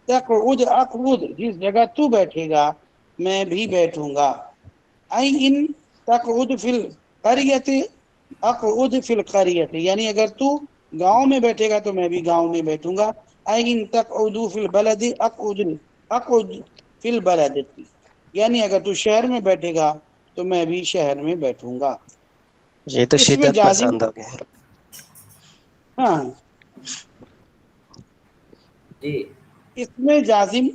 تقعد اقعد، جس جگہ تو بیٹھے گا میں بھی بیٹھوں گا. ای ان تقعد فی القریۃ اقعد فی القریۃ، یعنی اگر تو گاؤں میں بیٹھے گا تو میں بھی گاؤں میں بیٹھوں گا. ای ان تقعد فی البلد اقعد فی البلد، یعنی اگر تو شہر میں بیٹھے گا تو میں بھی شہر میں بیٹھوں گا. یہ تو اس میں شدت جازم، پسند ہو گئے. ہاں جی. اس میں جازم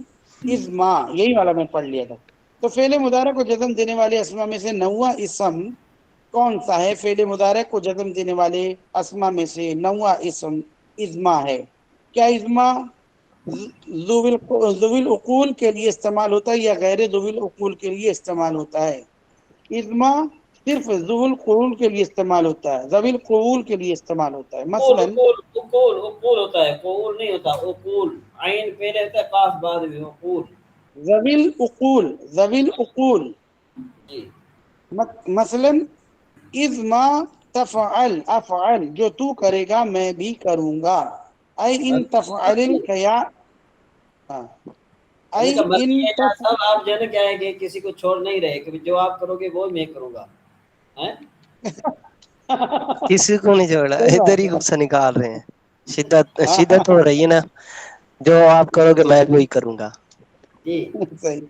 ازما، یہی والا میں پڑھ لیا تھا. تو فعل مضارع کو جزم دینے والے اسما میں سے 9واں اسم کون سا ہے؟ فعل مضارع کو جزم دینے والے اسما میں سے 9واں اسم ازما ہے. کیا ازما ذوی العقول کے لیے استعمال ہوتا ہے یا غیر ذوی العقول کے لیے استعمال ہوتا ہے؟ ازما صرف ذوی القرون کے لیے استعمال ہوتا ہے، ذوی القرون کے لیے استعمال ہوتا ہے. اقول مثلا اقول اقول اقول ہوتا ہے، قول نہیں ہوتا. اقول عین پہلے ہوتا ہے، قاف بعد میں. اقول. ذوی العقول، ذوی العقول. جی. مثلا اذ ما تفعل افعل، جو تو کرے گا میں بھی کروں گا. ای ان تفعل الخیا، ان ای کا ان مطلب یہ ہے صاحب، آپ جو ہے نا کیا ہے کہ کسی کو چھوڑ نہیں رہے کہ جو آپ کرو گے وہ میں کروں گا. ہیں؟ کسی کو نہیں چھوڑا، صحیح ادھر بات ہی ہے. غصہ نکال رہے ہیں. شدت ہو رہی ہے نا، جو آپ کرو گے میں وہی کروں گا. جی. صحیح.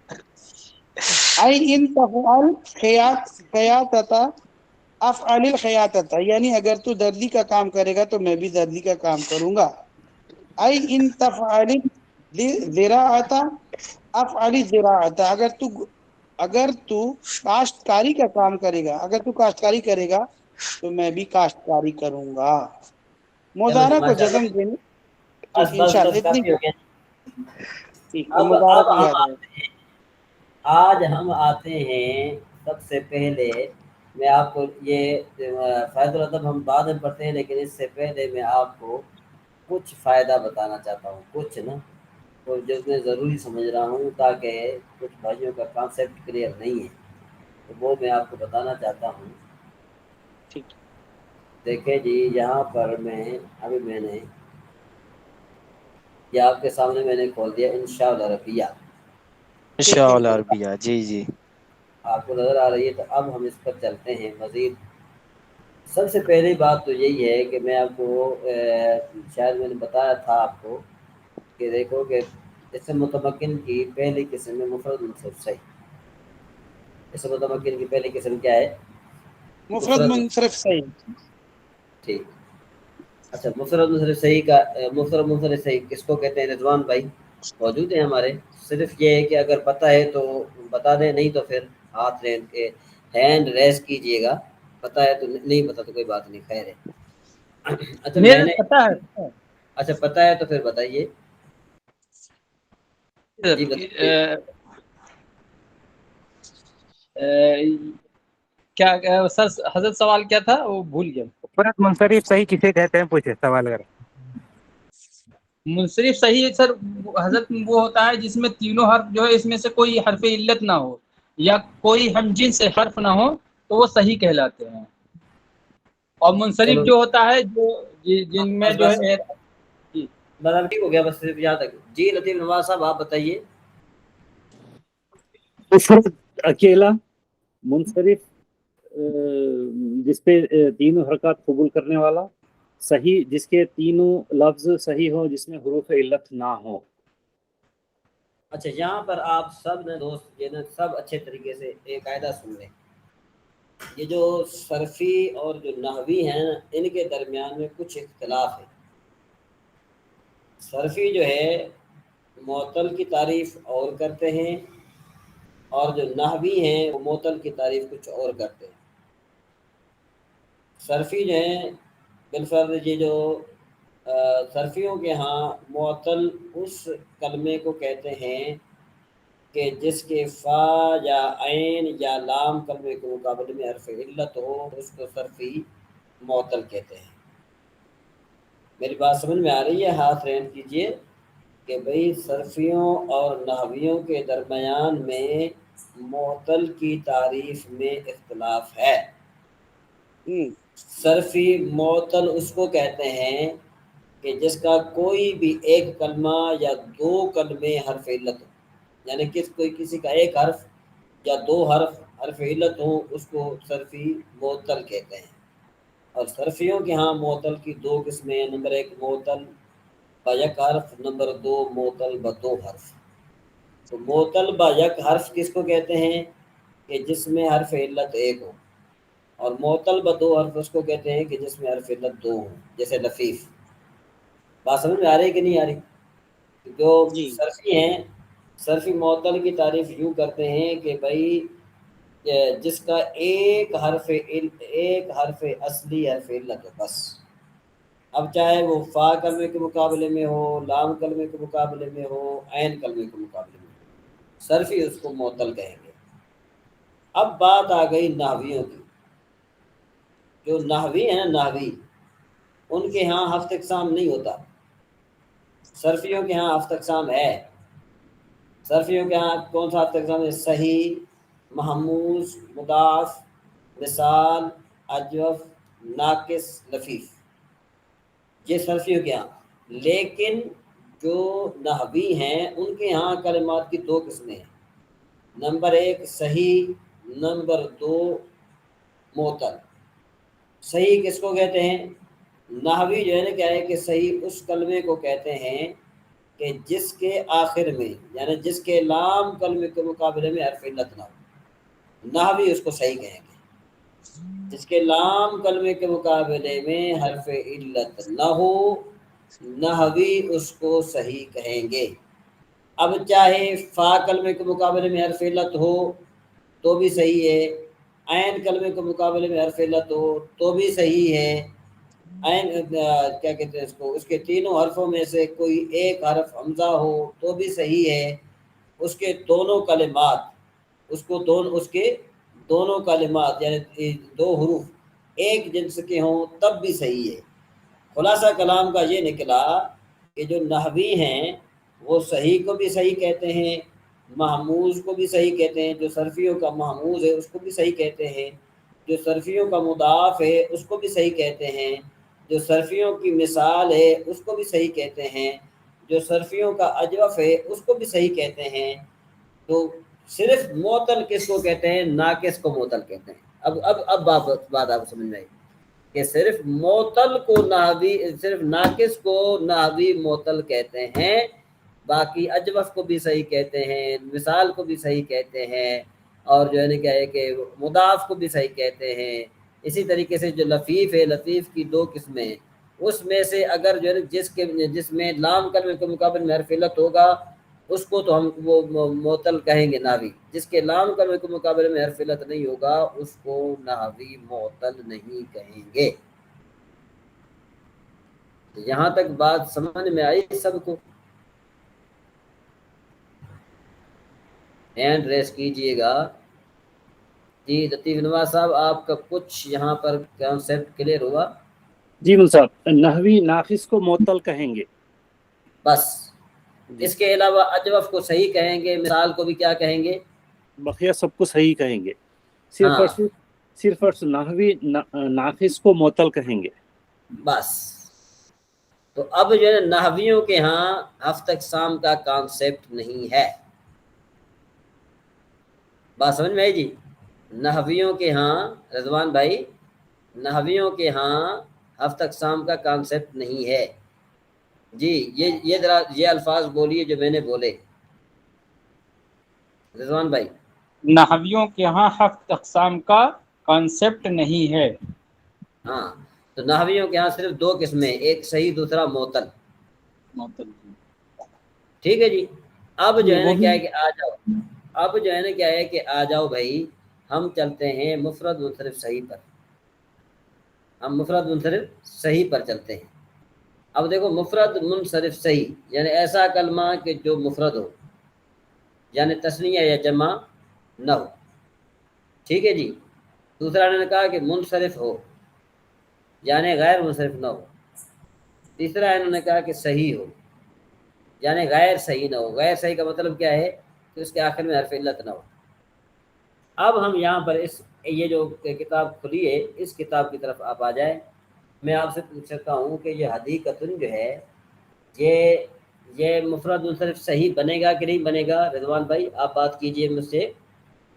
ای ان تفعل خیاطتا افعل الخیاطتا، یعنی اگر تو دردی کا کام کرے گا تو میں بھی دردی کا کام کروں گا. ای ان تفعل زراعتا افعل زراعتا، اگر تو کاشتکاری کا کام کرے گا، اگر تو کاشتکاری کرے گا تو میں بھی کاشتکاری کروں گا. چلو جی مضارع کو ماشاء جزم اللہ. دینے، ٹھیک بس ہے بس انشاءاللہ بس اتنی. کافی ہو گیا. ٹھیک ہے، اب مضارع کو ہم یاد ہے. آتے ہیں، آج ہم آتے ہیں سب سے پہلے. میں آپ کو یہ فائدہ الادب ہم بعد میں پڑھتے ہیں، لیکن اس سے پہلے میں آپ کو کچھ فائدہ بتانا چاہتا ہوں. کچھ نا تو جو میں ضروری سمجھ رہا ہوں، تاکہ کچھ بھائیوں کا کانسیپٹ کلیئر نہیں ہے تو وہ میں آپ کو بتانا چاہتا ہوں. ٹھیک. دیکھیں جی، یہاں پر میں نے یہ آپ کے سامنے میں نے کھول دیا انشاءاللہ ربیہ. ٹھیک ٹھیک انشاءاللہ عربیہ. جی جی. آپ کو نظر آ رہی ہے؟ تو اب ہم اس پر چلتے ہیں مزید. سب سے پہلی بات تو یہی ہے کہ میں آپ کو شاید میں نے بتایا تھا آپ کو کہ دیکھو کہ اسم متمکن کی پہلی قسم میں مفرد منصرف صحیح. اسم متمکن کی پہلی قسم کیا ہے؟ مفرد منصرف صحیح. ٹھیک. اچھا، مفرد منصرف صحیح کا مفرد منصرف صحیح کس کو کہتے ہیں؟ رضوان بھائی موجود ہیں ہمارے. صرف یہ ہے کہ اگر پتہ ہے تو بتا دیں، نہیں تو پھر ہاتھ ہینڈ ریز کیجئے گا. پتہ ہے تو نہیں پتہ تو کوئی بات نہیں، خیر ہے. اچھا میں میرے نے پتا ہے اچھا پتہ ہے تو پھر بتائیے. جی بتائیے. کیا سر حضرت سوال کیا تھا وہ بھول گیا. مفرد منصرف صحیح کسے کہتے ہیں پوچھے سوال کر. منصرف صحیح سر حضرت وہ ہوتا ہے جس میں تینوں حرف جو ہے اس میں سے کوئی حرف علت نہ ہو یا کوئی ہم جنس حرف نہ ہو تو وہ صحیح کہلاتے ہیں. اور منصرف چلو جو ہوتا ہے جو جن میں بس جو بس ہے بس ٹھیک ہو گیا. بس صرف یاد رکھ. جی لطیف نواز صاحب آپ بتائیے. مفرد اکیلا، منصرف جس پہ تینوں حرکات قبول کرنے والا، صحیح جس کے تینوں لفظ صحیح ہو جس میں حروف علت نہ ہو. اچھا یہاں پر آپ سب نے دوست یہ نا سب اچھے طریقے سے ایک قاعدہ سن لیں. یہ جو صرفی اور جو نحوی ہیں نا ان کے درمیان میں کچھ اختلاف ہے. صرفی جو ہے معطل کی تعریف اور کرتے ہیں، اور جو نحوی ہیں وہ معطل کی تعریف کچھ اور کرتے ہیں۔ صرفی جو ہیں بالفرض یہ جو صرفیوں کے ہاں معطل اس کلمے کو کہتے ہیں کہ جس کے فا یا عین یا لام کلمے کے مقابلے میں حرف علت ہو، اس کو صرفی معطل کہتے ہیں۔ میری بات سمجھ میں آ رہی ہے؟ ہاتھ رین کیجئے کہ بھئی صرفیوں اور نحویوں کے درمیان میں معطل کی تعریف میں اختلاف ہے۔ صرفی معطل اس کو کہتے ہیں کہ جس کا کوئی بھی ایک کلمہ یا دو کلمے حرف علت ہو، یعنی کسی کا ایک حرف یا دو حرف علت ہوں، اس کو صرفی معطل کہتے ہیں۔ اور صرفیوں کے ہاں معطل کی دو قسمیں ہیں، نمبر ایک معطل با یک حرف، نمبر دو معطل با دو حرف۔ تو معطل با یک حرف کس کو کہتے ہیں کہ جس میں حرف علت ایک ہو، اور معطل با دو حرف اس کو کہتے ہیں کہ جس میں حرف علت دو ہوں، جیسے لفیف۔ بات سمجھ میں آ رہی کہ نہیں آ رہی؟ جو صرفی ہیں، صرفی معطل کی تعریف یوں کرتے ہیں کہ بھائی جس کا ایک حرف اصلی حرف علت ہے بس، اب چاہے وہ فا کلمے کے مقابلے میں ہو، لام کلمے کے مقابلے میں ہو، عین کلمے کے مقابلے میں ہو، صرفی اس کو معطل کہیں گے۔ اب بات آ گئی نحویوں کی۔ جو نحوی ہیں نحوی، ان کے ہاں ہفت اقسام نہیں ہوتا، صرفیوں کے ہاں ہفت اقسام ہے۔ صرفیوں کے ہاں کون سا ہفت اقسام ہے؟ صحیح، محموز، مضاف، مثال، اجوف، ناقص، لفیف، یہ صرفیوں کے ہاں۔ لیکن جو نحوی ہیں ان کے ہاں کلمات کی دو قسمیں ہیں، نمبر ایک صحیح، نمبر دو معطل۔ صحیح کس کو کہتے ہیں؟ نحوی جو ہے نا کیا ہے کہ صحیح اس کلمے کو کہتے ہیں کہ جس کے آخر میں، یعنی جس کے لام کلمے کے مقابلے میں حرف علت نہ ہو، نحوی اس کو صحیح کہیں گے۔ جس کے لام کلمے کے مقابلے میں حرف علت نہ ہو، نحوی اس کو صحیح کہیں گے۔ اب چاہے فا کلمے کے مقابلے میں حرف علت ہو تو بھی صحیح ہے، عین کلمے کے مقابلے میں حرف علت ہو تو بھی صحیح ہے، عین کیا کہتے ہیں اس کو، اس کے تینوں حرفوں میں سے کوئی ایک حرف حمزہ ہو تو بھی صحیح ہے، اس کے دونوں کلمات، اس کے دونوں کلمات یعنی دو حروف ایک جنس کے ہوں تب بھی صحیح ہے۔ خلاصہ کلام کا یہ نکلا کہ جو نحوی ہیں وہ صحیح کو بھی صحیح کہتے ہیں، محموز کو بھی صحیح کہتے ہیں، جو صرفیوں کا محموز ہے اس کو بھی صحیح کہتے ہیں، جو صرفیوں کا مضاف ہے اس کو بھی صحیح کہتے ہیں، جو صرفیوں کی مثال ہے اس کو بھی صحیح کہتے ہیں، جو صرفیوں کا اجوف ہے اس کو بھی صحیح کہتے ہیں۔ تو صرف معطل کس کو کہتے ہیں؟ ناقص کو معطل کہتے ہیں۔ اب بات آپ سمجھ میں آئی کہ صرف معطل کو نحوی، صرف ناقص کو نحوی معطل کہتے ہیں، باقی اجوف کو بھی صحیح کہتے ہیں، مثال کو بھی صحیح کہتے ہیں، اور جو ہے نا کیا ہے کہ مضاف کو بھی صحیح کہتے ہیں۔ اسی طریقے سے جو لفیف ہے، لفیف کی دو قسمیں، اس میں سے اگر جو ہے جس میں لام کلمے کے مقابلے میں حرف علت ہوگا اس کو تو ہم وہ معطل کہیں گے نحوی، جس کے لام کلمے کے مقابلے میں حرف علت نہیں ہوگا اس کو نحوی معطل نہیں کہیں گے۔ یہاں تک بات سمجھ میں آئی سب کو؟ ہینڈ ریس کیجئے گا۔ جی لطیف نواز صاحب، آپ کا کچھ یہاں پر کانسیپٹ کلیئر ہوا؟ جی مول صاحب، نحوی ناقص کو معطل کہیں گے بس، اس کے علاوہ اجوف کو صحیح کہیں گے، مثال کو بھی کیا کہیں گے؟ بقیہ سب کو صحیح کہیں گے، صرف اور نحوی ناقص کو معطل کہیں گے بس۔ تو اب جو ہے نحویوں کے ہاں ہفت اقسام کا کانسیپٹ نہیں ہے، بات سمجھ میں آئی جی؟ نحویوں کے ہاں رضوان بھائی، نحویوں کے ہاں ہفت اقسام کا کانسیپٹ نہیں ہے۔ جی یہ الفاظ بولیے جو میں نے بولے رضوان بھائی۔ نحویوں کے ہاں ہفت اقسام کا کانسیپٹ نہیں ہے۔ ہاں، تو نحویوں کے ہاں صرف دو قسمیں، ایک صحیح دوسرا معطل۔ معطل ٹھیک ہے جی. اب جو ہے نا وہ کیا ہے بھی کہ آ جاؤ، اب جو ہے نا کیا ہے کہ آ جاؤ بھائی، ہم چلتے ہیں مفرد منصرف صحیح پر. ہم مفرد منصرف صحیح پر چلتے ہیں. اب دیکھو مفرد منصرف صحیح یعنی ایسا کلمہ کہ جو مفرد ہو، یعنی تثنیہ یا جمع نہ ہو. ٹھیک ہے جی. دوسرا انہوں نے کہا کہ منصرف ہو یعنی غیر منصرف نہ ہو. تیسرا انہوں نے کہا کہ صحیح ہو یعنی غیر صحیح نہ ہو. غیر صحیح کا مطلب کیا ہے کہ اس کے آخر میں حرف علت نہ ہو. اب ہم یہاں پر یہ جو کتاب کھلی ہے اس کتاب کی طرف آپ آ جائیں. میں آپ سے پوچھ سکتا ہوں کہ یہ حدیقتن جو ہے یہ مفرد منصرف صحیح بنے گا کہ نہیں بنے گا؟ رضوان بھائی آپ بات کیجئے مجھ سے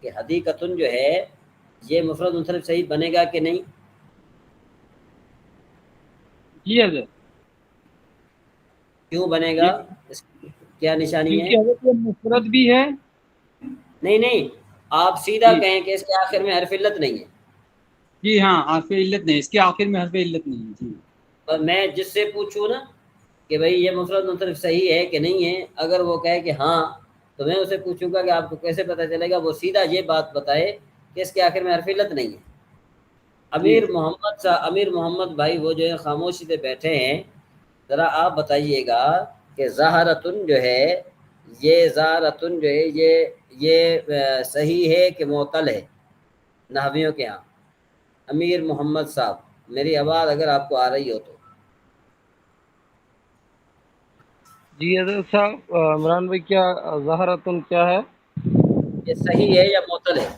کہ حدیقتن جو ہے یہ مفرد منصرف صحیح بنے گا کہ نہیں؟ جی حضرت. کیوں بنے گا؟ جی اس کی کیا نشانی ہے؟ کیونکہ حضرت یہ مفرد بھی ہے. نہیں آپ سیدھا جی کہیں کہ اس کے آخر میں حرف علت نہیں ہے. جی ہاں حرف علت نہیں، اس کے آخر میں حرف علت نہیں ہے. جی اور میں جس سے پوچھوں نا کہ بھئی یہ مفرد منصرف صحیح ہے کہ نہیں ہے، اگر وہ کہے کہ ہاں تو میں اسے پوچھوں گا کہ آپ کو کیسے پتہ چلے گا؟ وہ سیدھا یہ بات بتائے کہ اس کے آخر میں حرف علت نہیں ہے. جی امیر محمد بھائی وہ جو ہے خاموشی سے بیٹھے ہیں، ذرا آپ بتائیے گا کہ زہرتن جو ہے زہرتن جو ہے یہ صحیح ہے کہ معطل ہے نحویوں کے ہاں؟ امیر محمد صاحب میری آواز اگر آپ کو آ رہی ہو تو. جی حضرت صاحب عمران بھائی کیا زہرتن کیا ہے؟ یہ صحیح ہے یا معطل ہے؟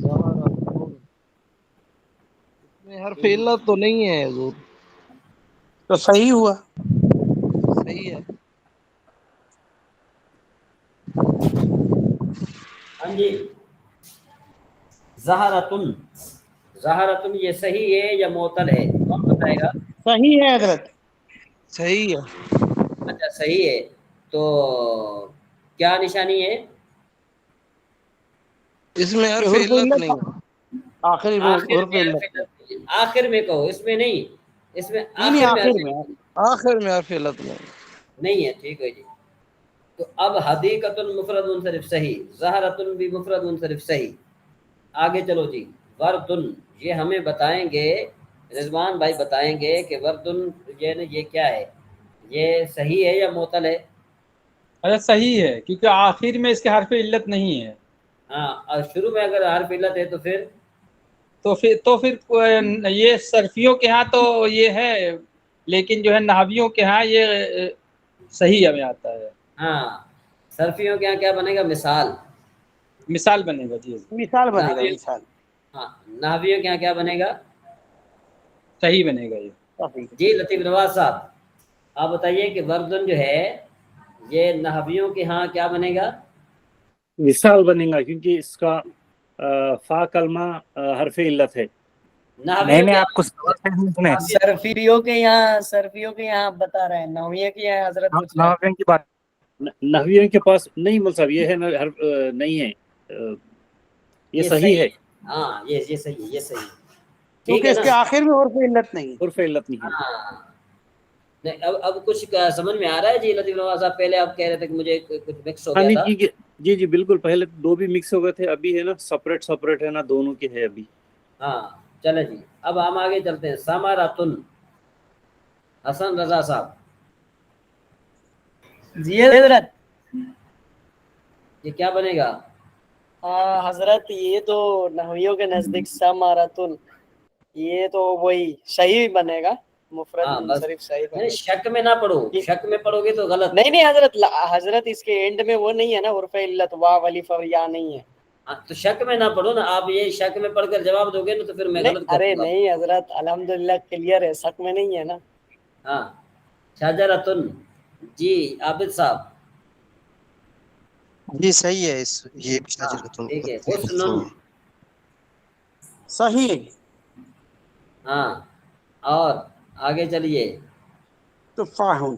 زہرتن اس میں حرف علت تو نہیں ہے حضور. تو صحیح ہوا. صحیح ہے. ہاں جی. زہرتن یہ صحیح ہے یا معطل ہے؟ کون بتائے گا؟ صحیح ہے حضرت. صحیح ہے. اچھا صحیح ہے. تو کیا نشانی ہے؟ اس میں حرف حرف علت علت نہیں. آخری میں آخر حرف میں حرف علت علت نہیں ہے. آخر میں کہو، اس میں نہیں، اس میں نہیں آخر میں حرف آخر میں. علت آخر میں حرف علت نہیں. نہیں ہے. ٹھیک ہے جی. تو اب حدیقتن مفرد منصرف صحیح، زہرتن بھی مفرد منصرف صحیح. آگے چلو جی. وردن یہ ہمیں بتائیں گے، رضوان بھائی بتائیں گے کہ وردن یہ کیا ہے؟ یہ صحیح ہے یا معطل ہے؟ حضرت صحیح ہے کیونکہ آخر میں اس کے حرف علت نہیں ہے. ہاں، اور شروع میں اگر حرف علت ہے تو پھر تو پھر یہ صرفیوں کے ہاں تو یہ ہے، لیکن جو ہے نحویوں کے ہاں یہ صحیح ہمیں آتا ہے. ہاں صرفیوں کے یہاں کیا بنے گا؟ مثال بنے گا. جی مثال بنے گا. نحویوں مثال ہاں نحویوں کے یہاں کیا بنے گا؟ صحیح بنے گا. یہ صحیح. جی لطیف نواز صاحب آپ بتائیے کہ وردن جو ہے یہ نحویوں کے ہاں کیا بنے گا؟ مثال بنے گا کیونکہ اس کا فا کلمہ حرف علت ہے. نحویوں کے آپ کو سنے صرفیوں کے یہاں بتا رہے ہیں، نویہ کے یہاں حضرت پوچھ رہے ہیں. نحویوں کی بات. نحویوں کے پاس نہیں مول صاحب، یہ ہے حرف نہیں ہے، یہ صحیح ہے. ہاں یہ صحیح ہے. یہ صحیح ہے. ٹھیک کیونکہ ہے اس نا؟ کے آخر میں حرف علت نہیں ہے. حرف علت نہیں ہے. ہاں نہیں اب کچھ سمجھ میں آ رہا ہے جی لطیف نواز صاحب؟ پہلے آپ کہہ رہے تھے کہ مجھے کچھ مکس ہو ہاں گیا نہیں تھا. جی بالکل، پہلے دو بھی مکس ہو گئے تھے، ابھی ہے نا سپریٹ ہے نا، دونوں کے ہے ابھی. ہاں چلے جی. اب ہم آگے چلتے ہیں. ثمرۃن حسن رضا صاحب جی حضرت. یہ کیا بنے گا؟ حضرت یہ تو نحویوں کے نزدیک ثمرۃن یہ تو وہی صحیح بنے گا، مفرد ہاں بس منصرف صحیح بنے نہیں، گا. شک میں نہ پڑھو. شک میں پڑھو گے تو غلط. نہیں حضرت اس کے اینڈ میں وہ نہیں ہے نا حرف علت، واو الف اور یا نہیں ہے. تو شک میں نہ پڑھو نا. آپ یہ شک میں پڑھ کر جواب دو گے نا تو پھر میں غلط ارے کہوں گا. نہیں حضرت، الحمدللہ کلیئر ہے، شک میں نہیں ہے نا. ہاں شجرۃن. جی عابد صاحب. جی صحیح ہے. یہ بھی ہاں شاجرتن. ٹھیک ہے. حسنن. صحیح. ہاں اور آگے چلیے. تفاحن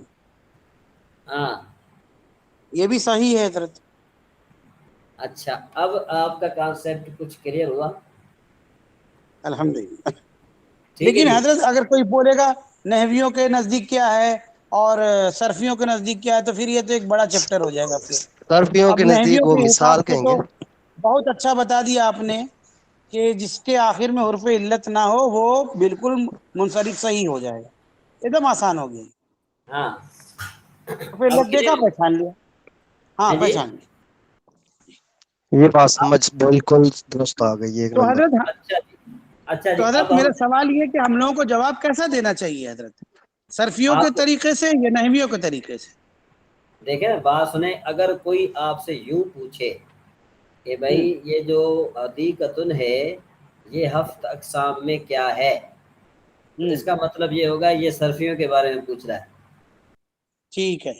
ہاں یہ بھی صحیح ہے حضرت. اچھا اب آپ کا کانسیپٹ کچھ کلیئر ہوا؟ الحمدللہ. ٹھیک ہے لیکن جی. حضرت اگر کوئی بولے گا نحویوں کے نزدیک کیا ہے اور صرفیوں کے نزدیک کیا ہے، تو پھر یہ تو ایک بڑا چیپٹر ہو جائے گا پھر. صرفیوں اب کے نزدیک نحویوں وہ کے مثال حساب سے کہیں تو گے. بہت اچھا بتا دیا آپ نے کہ جس کے آخر میں حرف علت نہ ہو وہ بالکل منصرف صحیح ہو جائے گا. ایک دم آسان ہو گیا. ہاں حرف اب علت دیکھا، پہچان لیا. ہاں جی پہچان لیا. یہ بات سمجھ بالکل درست آ گئی، ایک تو نمبر. حضرت اچھا جی. تو حضرت اب ہم میرا سوال یہ کہ ہم لوگوں کو جواب کیسا دینا چاہیے حضرت، صرفیوں کے آپ طریقے سے یا نحویوں کے طریقے سے؟ دیکھیں نا، بات سنیں. اگر کوئی آپ سے یوں پوچھے کہ بھائی یہ جو حدیقتن ہے یہ ہفت اقسام میں کیا ہے، تو اس کا مطلب یہ ہوگا یہ صرفیوں کے بارے میں پوچھ رہا ہے. ٹھیک ہے.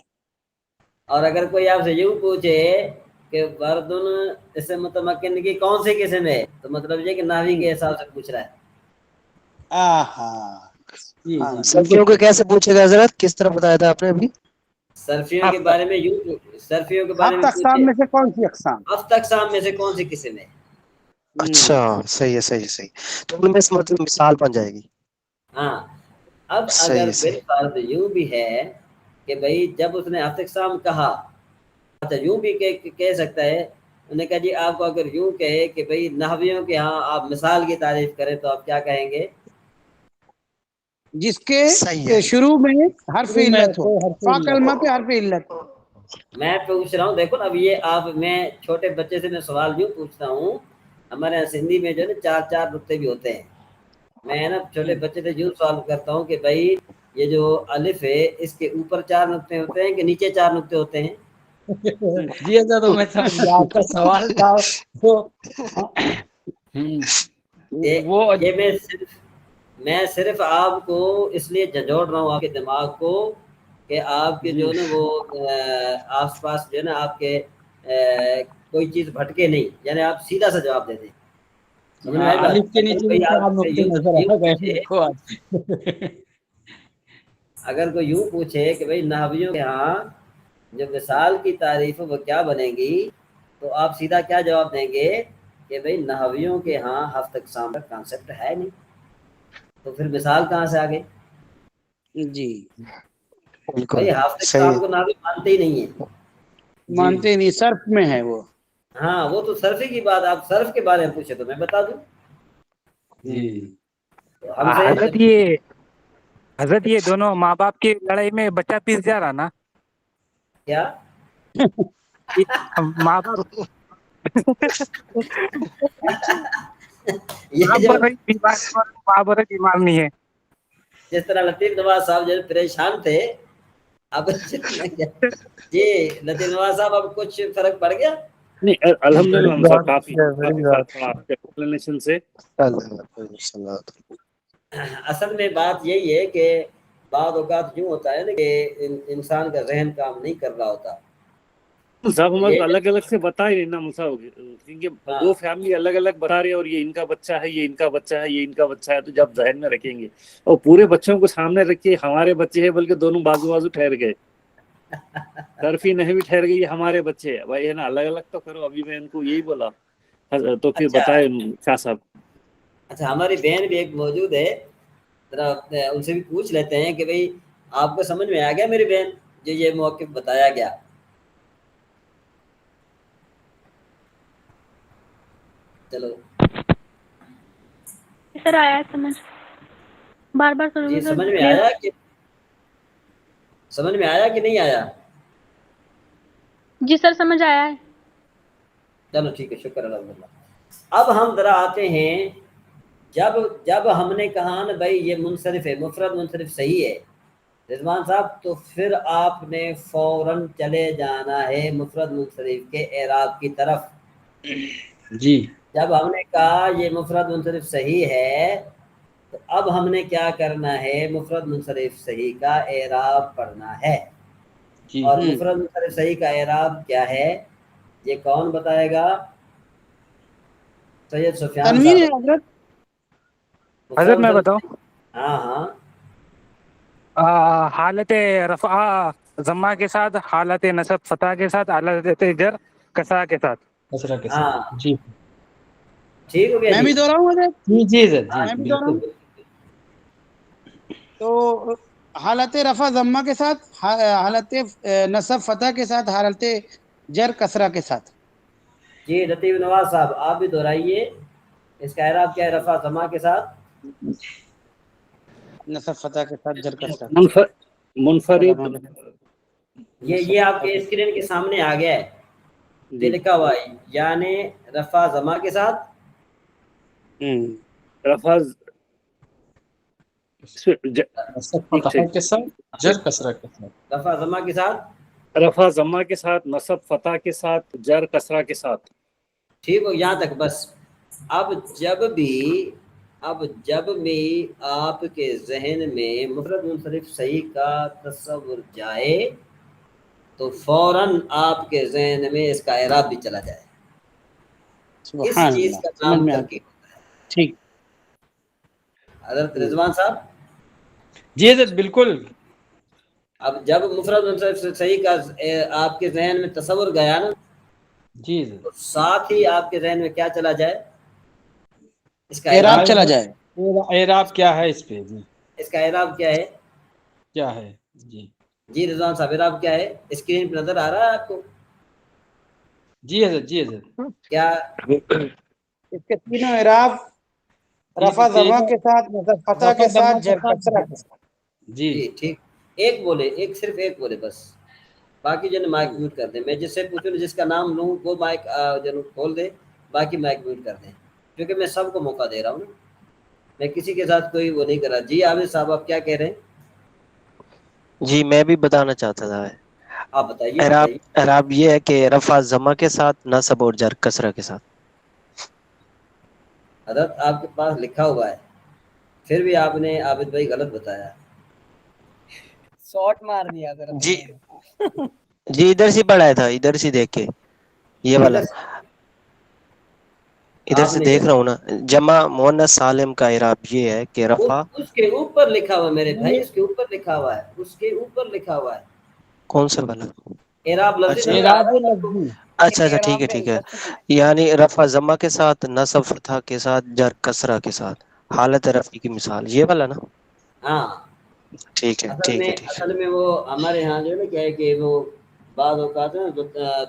اور اگر کوئی آپ سے یوں پوچھے کہ بردن اس سے متمکن کی کون سی قسم ہے، تو مطلب یہ کہ ناوی کے حساب سے پوچھ رہا ہے. صرفیوں کو کیسے پوچھے گا حضرت، کس طرح بتایا تھا آپ نے ابھی؟ صرفیوں کے بارے میں یوں، صرفیوں کے بارے ہفت میں اقسام پوچھے میں سے کون سی اقسام؟ ہفت اقسام میں سے کون سی قسم ہے. اچھا صحیح ہے، صحیح. تو ان میں سے مطلب مثال بن جائے گی. ہاں. اب صحیح اگر ہے، صحیح. بالفرض یوں بھی ہے کہ بھائی جب اس نے ہفت اقسام کہا، اچھا یوں بھی کہہ سکتا ہے. انہوں نے کہا جی آپ کو اگر یوں کہے کہ بھئی نحویوں کے ہاں آپ مثال کی تعریف کریں تو آپ کیا کہیں گے؟ جس کے صحیح ہے. شروع میں حرف علت ہو، فا کلمہ پہ حرف علت. میں پوچھ رہا ہوں، دیکھو اب یہ آپ، میں چھوٹے بچے سے میں سوال یوں پوچھتا ہوں. ہمارے یہاں سندھی میں جو ہے نا 4 نقطے بھی ہوتے ہیں. میں نا چھوٹے بچے سے یوں سوال کرتا ہوں کہ بھائی یہ جو الف ہے اس کے اوپر 4 نقطے ہوتے ہیں کہ نیچے 4 نقطے ہوتے ہیں؟ جی ایسا تو میں سمجھ گیا آپ کا سوال تھا وہ یہ میں صرف آپ کو اس لیے جھنجھوڑ رہا ہوں آپ کے دماغ کو کہ آپ کے جو ہے نا وہ آس پاس جو ہے نا آپ کے کوئی چیز بھٹکے نہیں، یعنی آپ سیدھا سا جواب دے دیں. سمجھ میں آئی بات؟ الف کے اگر نیچے کوئی بھی 4 آپ سے نقطے نظر یوں آ گئے پوچھے، میرے کو آج. اگر کوئی یوں پوچھے کہ بھئی نحویوں کے ہاں جو مثال کی تعریف وہ کیا بنے گی، تو آپ سیدھا کیا جواب دیں گے کہ بھئی نحویوں کے ہاں ہفت اقسام کا کانسیپٹ ہے نہیں، تو پھر مثال کہاں سے آگے؟ جی بالکل بھئی ہفت صحیح. اقسام کو نحوی مانتے ہی نہیں ہیں. مانتے نہیں، صرف میں ہے وہ. ہاں وہ تو صرفی کی بات، آپ صرف کے بارے میں پوچھے تو میں بتا دوں. تو ہم سے حضرت یہ دونوں ماں باپ کی لڑائی میں بچہ پیس جا رہا نا، کیا ماں باپ یہ جو ماں برے بیمار نہیں ہے. جس طرح لطیف نواز صاحب جو پریشان تھے، اب جی لطیف نواز صاحب اب کچھ فرق پڑ گیا؟ نہیں الحمدللہ ہم صاحب کافی بڑی فرق بات. پڑا آپ کے ایکسپلینیشن سے. اصل میں بات یہی ہے کہ بعض اوقات یوں ہوتا ہے نا کہ انسان کا ذہن کام نہیں کر رہا ہوتا. صاحب ہمارے یہ کو الگ الگ سے بتا ہی نہیں نا مصعب، کیونکہ ہاں 2 فیملی الگ الگ بتا رہے اور یہ ان کا بچہ ہے، یہ ان کا بچہ ہے، یہ ان کا بچہ ہے، تو جب ذہن میں رکھیں گے اور پورے بچوں کو سامنے رکھے ہمارے بچے ہیں، بلکہ دونوں بازو بازو ٹھہر گئے، طرفی نہیں بھی ٹھہر گئی، یہ ہمارے بچے ہیں بھائی، ہے نا، الگ الگ تو کرو. ابھی میں ان کو یہی بولا تو پھر اچھا بتائے شاہ صاحب. اچھا ہماری بہن بھی ایک موجود ہے، ذرا ان سے بھی پوچھ لیتے ہیں کہ بھئی آپ کو سمجھ میں آ گیا میری بہن جو یہ موقف بتایا گیا؟ چلو سر آیا ہے سمجھ، بار بار کرو جی گے سر سمجھ میں کلیئر. آیا کہ نہیں آیا؟ جی سر سمجھ آیا ہے. چلو ٹھیک ہے، شکر الحمدللہ. اب ہم ذرا آتے ہیں، جب ہم نے کہا نا بھائی یہ منصرف ہے، مفرد منصرف صحیح ہے رضوان صاحب، تو پھر آپ نے فوراً چلے جانا ہے مفرد منصرف کے اعراب کی طرف. جی جب ہم نے کہا یہ مفرد منصرف صحیح ہے تو اب ہم نے کیا کرنا ہے، مفرد منصرف صحیح کا اعراب پڑھنا ہے. جی اور مفرد منصرف صحیح کا اعراب کیا ہے یہ کون بتائے گا؟ سید سفیان تنوین صاحب. ہے حضرت. حضرت میں مفرد بتاؤں، ہاں ہاں حالت رفع ضمہ کے ساتھ، حالت نصب فتح کے ساتھ، حالت جر کسرہ کے ساتھ. کسرہ کے ہاں ساتھ. جی ٹھیک ہو گیا میں جی. بھی دوہراؤں حضرت، جی سر، ہاں جی میں بھی بالکل دوہراؤں. بالکل. تو حالت رفع ضمہ کے ساتھ، حالت نصب فتح کے ساتھ، حالت جر کسرہ کے ساتھ. جی لطیف نواز صاحب آپ بھی دہرائیے اس کا اعراب کیا ہے رفع ضمہ کے ساتھ؟ نصب فتح کے ساتھ، جر کسرہ. منفرد. یہ آپ کے اسکرین کے سامنے آ گیا ہے، یہ لکھا ہوا ہے یعنی رفع ضمہ کے ساتھ، رفع نصب فتح کے ساتھ، جر کسرہ کے ساتھ. رفع ضمہ کے ساتھ، رفع ضمہ کے ساتھ، نصب فتح کے ساتھ، جر کسرہ کے ساتھ. ٹھیک ہو یہاں تک بس. اب جب بھی آپ کے ذہن میں مفرد منصرف صحیح کا تصور جائے تو فوراً آپ کے ذہن میں اس کا اعراب بھی چلا جائے. اس چیز کا نام ترکیب ہوتا ہے. ٹھیک. حضرت رضوان صاحب جی حضرت بالکل. اب جب مفرد منصرف صحیح کا آپ کے ذہن میں تصور گیا نا جی حضرت تو ساتھ ہی آپ کے ذہن میں کیا چلا جائے؟ اس کا اعراب چلا جائے. اعراب کیا ہے اس پہ؟ جی اس کا اعراب کیا ہے؟ کیا ہے؟ جی جی رضوان صاحب اعراب کیا ہے؟ اسکرین پہ نظر آ رہا ہے آپ کو؟ جی حضرت. جی حضرت کیا اس کے تینوں اعراب رفع ضمہ کے ساتھ، نصب فتح کے ساتھ، جر کسرہ کے ساتھ. جی جی ٹھیک. صرف ایک بولے بس، باقی جو مائک میوٹ کر دیں. میں جس سے پوچھوں جس کا نام لوں وہ مائک جو کھول دے، باقی مائک میوٹ کر دیں کیونکہ میں سب کو موقع دے رہا ہوں نا، میں کسی کے ساتھ کوئی وہ نہیں کر رہا. جی عابد صاحب آپ کیا کہہ رہے ہیں؟ جی میں بھی بتانا چاہتا تھا، آپ بتائیے. اعراب یہ ہے کہ رفع ضمہ کے ساتھ، نصب اور جر کسرہ کے ساتھ. حضرت آپ کے پاس لکھا ہوا ہے پھر بھی آپ نے عابد بھائی غلط بتایا. شارٹ مار دیا ذرا. جی ادھر سے پڑھایا تھا، ادھر سے دیکھ کے، یہ والا ادھر سے دیکھ رہا ہوں نا. جمع مؤنث سالم کا اعراب یہ ہے کہ رفع اس کے اوپر لکھا ہوا میرے بھائی، اس کے اوپر لکھا ہوا ہے، اس کے اوپر لکھا ہوا ہے. کون سا والا؟ اعراب لفظی اچھا نظر آ رہا ہے؟ اچھا ٹھیک ہے. یعنی رفع ضمہ کے ساتھ، نصب فتح کے ساتھ، جر کسرہ کے ساتھ، حالت رفع کی مثال، یہ والا نا؟ ہاں ٹھیک ہے. اصل میں وہ ہمارے ہاں جو ہے نا کیا ہے کہ وہ بعض اوقات نا جو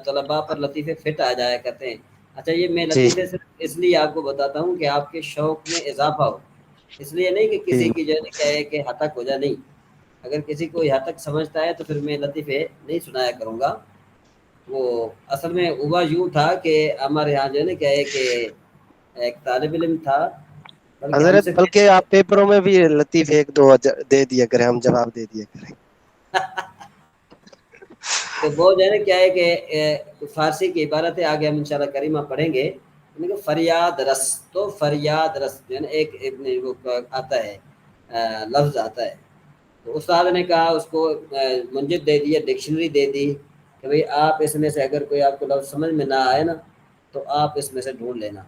طلباء پر لطیفے فٹ آ جایا کرتے ہیں. اچھا یہ میں لطیفے صرف اس لیے آپ کو بتاتا ہوں کہ آپ کے شوق میں اضافہ ہو، اس لیے نہیں کہ کسی کی جو ہے نا کیا ہے کہ ہتک ہو جائے. نہیں، اگر کسی کو یہ ہتک سمجھتا ہے تو پھر میں لطیفے نہیں سنایا کروں گا. وہ اصل میں ہوا یوں تھا کہ ہمارے یہاں جو ہے نا کیا ہے کہ ایک طالب علم تھا، حضرت بلکہ آپ پیپروں میں بھی لطیف ایک دو دے دیا کریں، ہم جواب دے دیا کریں. تو وہ جو ہے نا کیا ہے کہ فارسی کی عبارت ہے، آگے ہم انشاءاللہ کریمہ پڑھیں گے. فریاد رس، تو فریاد رس جو ہے نا ایک وہ آتا ہے لفظ آتا ہے. تو استاد نے کہا اس کو منجد دے دیا، ڈکشنری دے دی کہ بھئی آپ اس میں سے اگر کوئی آپ کو لفظ سمجھ میں نہ آئے نا تو آپ اس میں سے ڈھونڈ لینا.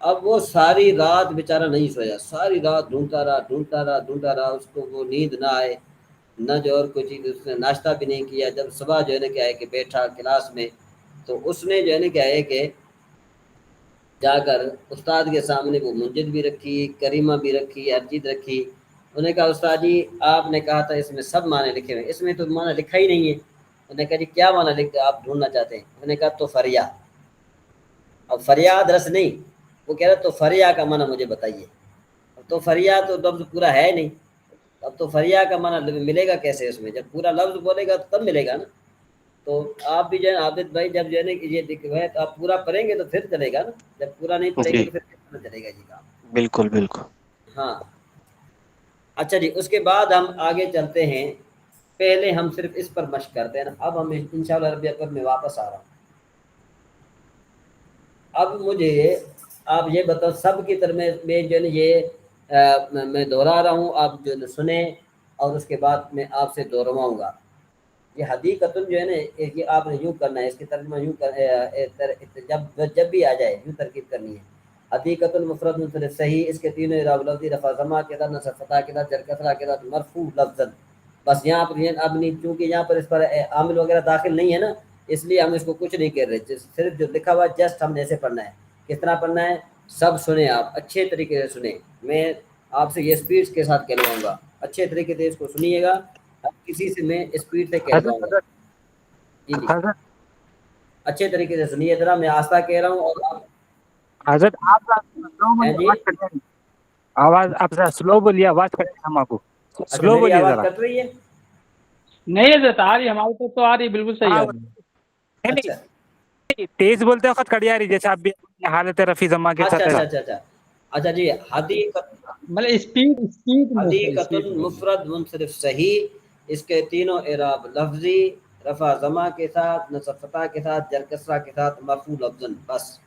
اب وہ ساری رات بیچارہ نہیں سویا، ساری رات ڈھونڈتا رہا، اس کو وہ نیند نہ آئے نہ جو اور کوئی چیز، اس نے ناشتہ بھی نہیں کیا. جب صبح جو ہے نا کیا ہے کہ بیٹھا کلاس میں تو اس نے جو ہے نا کیا ہے کہ جا کر استاد کے سامنے وہ منجد بھی رکھی، کریمہ بھی رکھی، ہر چیز رکھی. انہوں نے کہا استاد جی آپ نے کہا تھا اس میں سب معنی لکھے ہوئے، اس میں تو معنی لکھا ہی نہیں ہے. انہوں نے کہا جی کیا معنی لکھتے آپ ڈھونڈنا چاہتے ہیں؟ انہوں نے کہا تو فریاد. اب فریاد رس نہیں، وہ کہہ رہا تو فریاد کا معنی مجھے بتائیے. تو فریاد تو لفظ پورا ہے نہیں، اب تو فریاد کا معنی ملے گا کیسے؟ اس میں جب پورا لفظ بولے گا تب ملے گا نا. تو آپ بھی جو ہے عابد بھائی جب جو ہے نا یہ ہے تو آپ پورا پڑھیں گے تو پھر چلے گا نا، جب پورا نہیں پڑھیں گے تو پھر چلے گا جی کام. بالکل. ہاں اچھا جی، اس کے بعد ہم آگے چلتے ہیں. پہلے ہم صرف اس پر مشق کرتے ہیں نا، اب ہم انشاءاللہ ربی اکبر میں واپس آ رہا ہوں. اب مجھے آپ یہ بتاؤ سب کی طرف میں جو ہے نا یہ میں دہرا رہا ہوں، آپ جو سنیں اور اس کے بعد میں آپ سے دہرواؤں گا. یہ حقیقتاً جو ہے نا کہ آپ نے یوں کرنا ہے، اس کی ترجمہ یوں جب بھی آ جائے یوں ترکیب کرنی ہے. حقیقتاً مفرد منصرف صحیح، اس کے تینوں اعراب لفظی، رفع ضمہ کے ساتھ، نصب فتح کے ساتھ، جر کسرہ کے ساتھ، مرفوع لفظاً. بس یہاں پر اب نہیں، چونکہ یہاں پر اس پر عامل وغیرہ داخل نہیں ہے نا، اس لیے ہم اس کو کچھ نہیں کر رہے، صرف جو لکھا ہوا ہے جسٹ ہم نے ایسے پڑھنا ہے. کس طرح پڑھنا ہے؟ سب سنیں، آپ اچھے طریقے سے سنیں، میں آپ سے یہ اسپیڈ کے ساتھ کہلواؤں گا. اچھے طریقے سے اس کو سنیے گا. اب کسی سے میں اسپیڈ سے کہلواؤں گا. جی جی حضرت اچھے طریقے سے سنیے ذرا, میں آہستہ کہہ رہا ہوں اور آپ حضرت آپ سلو ہیں بولیے, جی. آواز کٹ رہی, آواز آپ ذرا سلو بولیے, آواز کٹ رہی ہم آپ کو. اچھا سلو میری بولیے آواز ذرا. کٹ رہی ہے؟ نہیں حضرت آ رہی, ہماری طرف تو آ رہی, بالکل صحیح ہاں آ رہی ہے. نہیں اچھا تیز بولتے وقت کٹ جا رہی, جیسے آپ بھی حالت رفیع زما کے اچھا ساتھ. اچھا اچھا اچھا اچھا جی. مطلب اسپیڈ میں حدیقۃ مفرد منصرف صحیح, اس کے تینوں اعراب لفظی, رفع ضمہ کے ساتھ, نصب فتح کے ساتھ, جر کسرہ کے ساتھ, مرفوع لفظاً. بس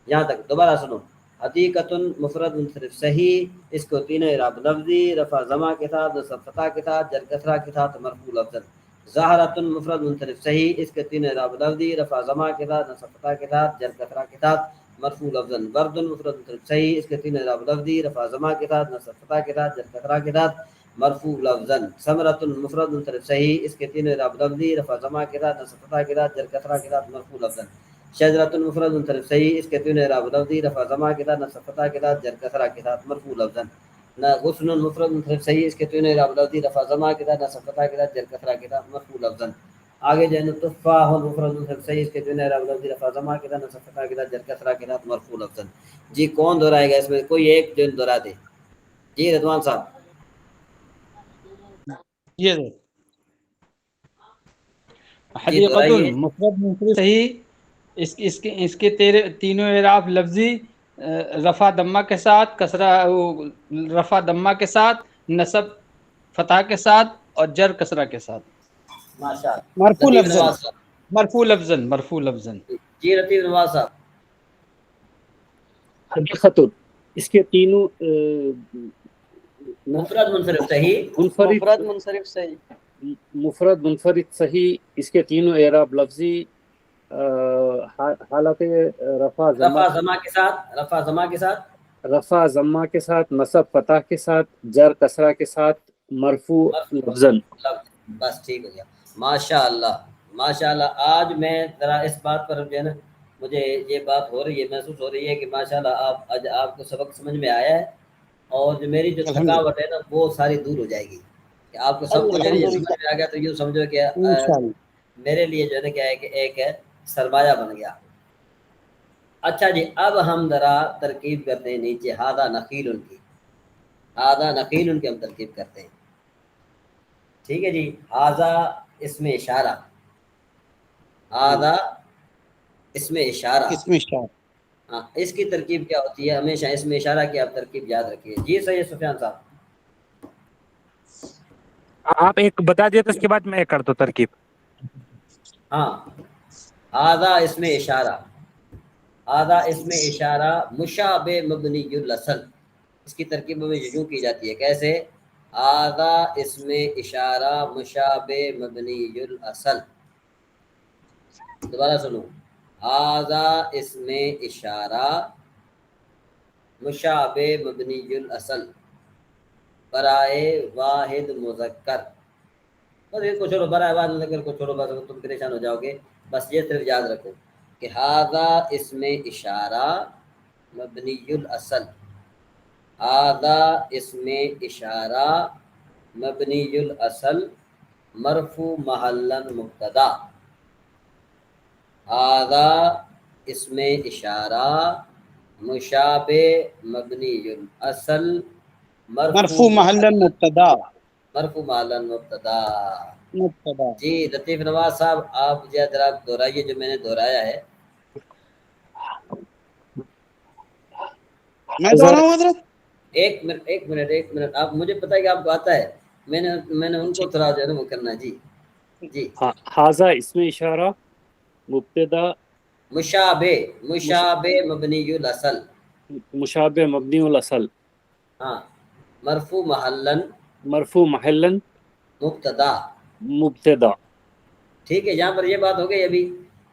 یہاں تک. دوبارہ سنو. حدیقۃ مفرد منصرف صحیح, اس کو تینوں اعراب لفظی, رفع ضمہ کے ساتھ, نصب فتح کے ساتھ, جر کسرہ کے ساتھ, مرفوع لفظاً. ظاہرۃ مفرد منصرف صحیح, اس کے تینوں اعراب لفظی, رفع ضمہ کے ساتھ, نصب فتح کے ساتھ, جر کسرہ کے ساتھ, مرفوع لفظاً. ورد مفرد منصرف صحیح, اس کے تینوں اعراب لفظی, رفع ضمہ کے ساتھ, نصب فتح کے ساتھ, جر کسرہ کے ساتھ, مرفوع لفظاً. ثمرۃ مفرد منصرف صحیح, اس کے تینوں اعراب لفظی, رفع ضمہ کے ساتھ, نصب فتح کے ساتھ, جر کسرہ کے ساتھ, مرفوع لفظاً. شجرۃ مفرد منصرف صحیح, اس کے تینوں اعراب لفظی, رفع ضمہ کے ساتھ, نصب فتح کے ساتھ, جر کسرہ کے ساتھ, مرفوع لفظاً. غصن مفرد منصرف صحیح, اس کے تینوں اعراب لفظی, رفع ضمہ کے ساتھ, نصب فتح کے ساتھ, جر کسرہ کے ساتھ, مرفوع لفظاً. آگے جو ہے نا تفاح مفرد منصرف صحیح, اس کے تینوں اعراب لفظی, رفع ضمہ کے ساتھ, نصب فتح کے ساتھ, جر کسرہ کے ساتھ, مرفوع لفظاً. جی کون دہرائے گا اس میں؟ کوئی ایک جو دہرا دے. جی رضوان صاحب. یہ جی حدیقۃ دہرائیے. مفرد منصرف صحیح, اس کے تینوں اعراب لفظی, رفع دمہ کے ساتھ, کسرہ رفع دمہ کے ساتھ, نصب فتح کے ساتھ, اور جر کسرہ کے ساتھ. ماشاء اللہ. مرفوع لطیف لفظاً, نواز صاحب. مرفوع لفظاً, مرفوع لفظاً. جی لطیف نواز صاحب. حدیقۃ, اس کے تینوں مفرد منصرف صحیح, مفرد منصرف صحیح, مفرد منفرد صحیح, اس کے تینوں اعراب لفظی, حالت رفع رفع ضمہ کے ساتھ, رفع ضمہ کے ساتھ, رفع ضمہ کے ساتھ, نصب فتح کے ساتھ, جر کسرہ کے ساتھ, مرفوع لفظاً. بس ٹھیک ہو گیا. ماشاء اللہ ماشاء اللہ. آج میں ذرا اس بات پر جو ہے نا, مجھے یہ بات ہو رہی ہے, محسوس ہو رہی ہے کہ ماشاء اللہ آج آپ کو سبق سمجھ میں آیا ہے, اور جو میری جو تھکاوٹ ہے نا وہ ساری دور ہو جائے گی. کہ آپ کو سب کچھ یہ سمجھ میں آ گیا تو یوں سمجھو کہ میرے لیے جو ہے نا کیا ہے کہ ایک سرمایہ بن گیا. اچھا جی, اب ہم ذرا ترکیب کرتے ہیں نیچے. ہادہ نخیل ان کی, ہادہ نخیل ان کی ہم ترکیب کرتے ہیں. ٹھیک ہے جی. ہاذا اس میں اشارہ, ہاذا اس میں اشارہ. ہاں, اس کی ترکیب کیا ہوتی ہے؟ ہمیشہ اس میں اشارہ کی آپ ترکیب یاد رکھیے. جی صحیح ہے سفیان صاحب. آپ ایک بتا دیے تو اس کے بعد میں ایک کر دوں ترکیب. ہاں, ہاذا اس میں اشارہ, ہاذا اس میں اشارہ, مشابہ مبنی الاصل. اس کی ترکیب میں یوں کی جاتی ہے, کیسے؟ ہاذا اس میں اشارہ, مشابہ مبنی الاصل. دوبارہ سنو. ہاذا اس میں اشارہ, مشابہ مبنی الاصل, برائے واحد مذکر. بس اس کو چھوڑو, برائے واحد مذکر کو چھوڑو, بس تم پریشان ہو جاؤ گے. بس یہ صرف یاد رکھو کہ ہاذا اس میں اشارہ مبنی الاصل, ہاذا اس میں اشارہ مبنی الاصل, مرفوع محلا مبتدا. ہاذا اس میں اشارہ, مشابہ مبنی الاصل, مرفوع محلا مبتدا. مرفوع محلا مبتدا. جی لطیف نواز صاحب, آپ ذرا دہرائیے جو میں نے دہرایا ہے. میں دہراؤں حضرت؟ ایک منٹ. آپ مجھے پتہ ہے کہ آپ کو آتا ہے, میں نے ان کو تھوڑا جو ہے نا وہ کرنا. جی جی. ہاذا اس میں اشارہ, مبتدا, مشابہ مبنی الاصل, مشابہ مبنی الاصل, ہاں, مرفوع محلا مرفوع محلا مبتدا. مبتدا. ٹھیک ہے, یہاں پر یہ بات ہو گئی ابھی.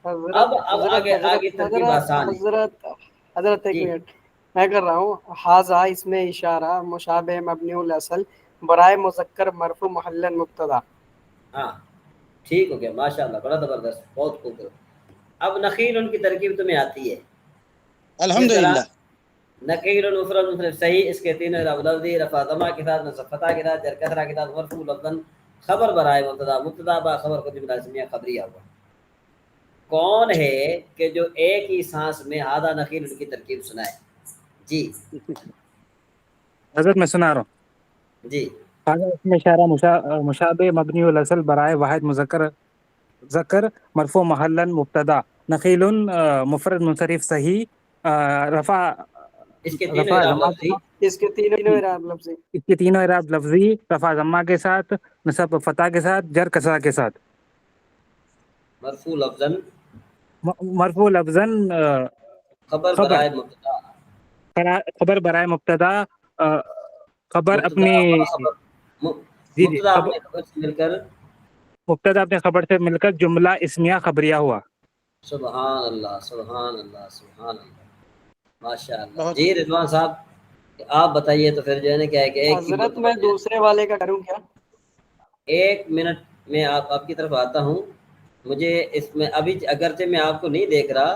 اب آگے ترکیب آسان ہے. حضرت ایک جی منٹ میں کر رہا ہوں. ہاذا اس میں اشارہ, مشابہ مبنی الاصل, برائے مذکر, مرفوع محلا مبتدا. ہاں ٹھیک ہو گیا. ماشاء اللہ, بڑا زبردست, بہت خوب. اب نخیل ان کی ترکیب تمہیں آتی ہے. اس طرح الحمدللہ. نقیل مفرد منصرف صحیح، اس کے تینوں اعراب لفظی، رفع ضمہ کے ساتھ، نصب فتح کے ساتھ، جر کسرہ کے ساتھ، مرفوع لفظاً، خبر برائے مبتدا، مبتدا با خبر کو جملہ اسمیہ خبریہ ہوا۔ کون ہے کہ جو ایک ہی سانس میں ہادہ نخیل کی ترکیب سنائے؟ جی حضرت میں سنا رہا ہوں۔ جی هذا اسم اشارہ مشابہ مبنی الاصل برائے واحد مذکر ذکر مرفوع محلا مبتدا، نخیل مفرد منصرف صحیح، رفع اس کے تینوں رفع اعراب ضمہ لفظی، اس کے تینوں اعراب لفظی، اس کے تینوں اعراب لفظی، رفع ضمہ کے ساتھ، نصب فتح کے ساتھ، جر کسرہ کے ساتھ، مرفوع لفظاً، مرفوع لفظاً خبر خبر برائے مبتدا، خبر برائے مبتدا، خبر مبتدا اپنی با خبر، جی مبتدا خبر اپنے خبر سے مل کر، مبتدا اپنے خبر سے مل کر جملہ اسمیہ خبریہ ہوا۔ سبحان اللہ سبحان اللہ سبحان اللہ، ماشاء اللہ۔ بہت جی رضوان صاحب آپ بتائیے تو پھر جو ہے نا کیا ہے کہ ایک ہی حضرت مرتبہ میں دوسرے والے کا کروں کیا؟ 1 منٹ میں آپ کی طرف آتا ہوں۔ مجھے اس میں ابھی اگرچہ میں آپ کو نہیں دیکھ رہا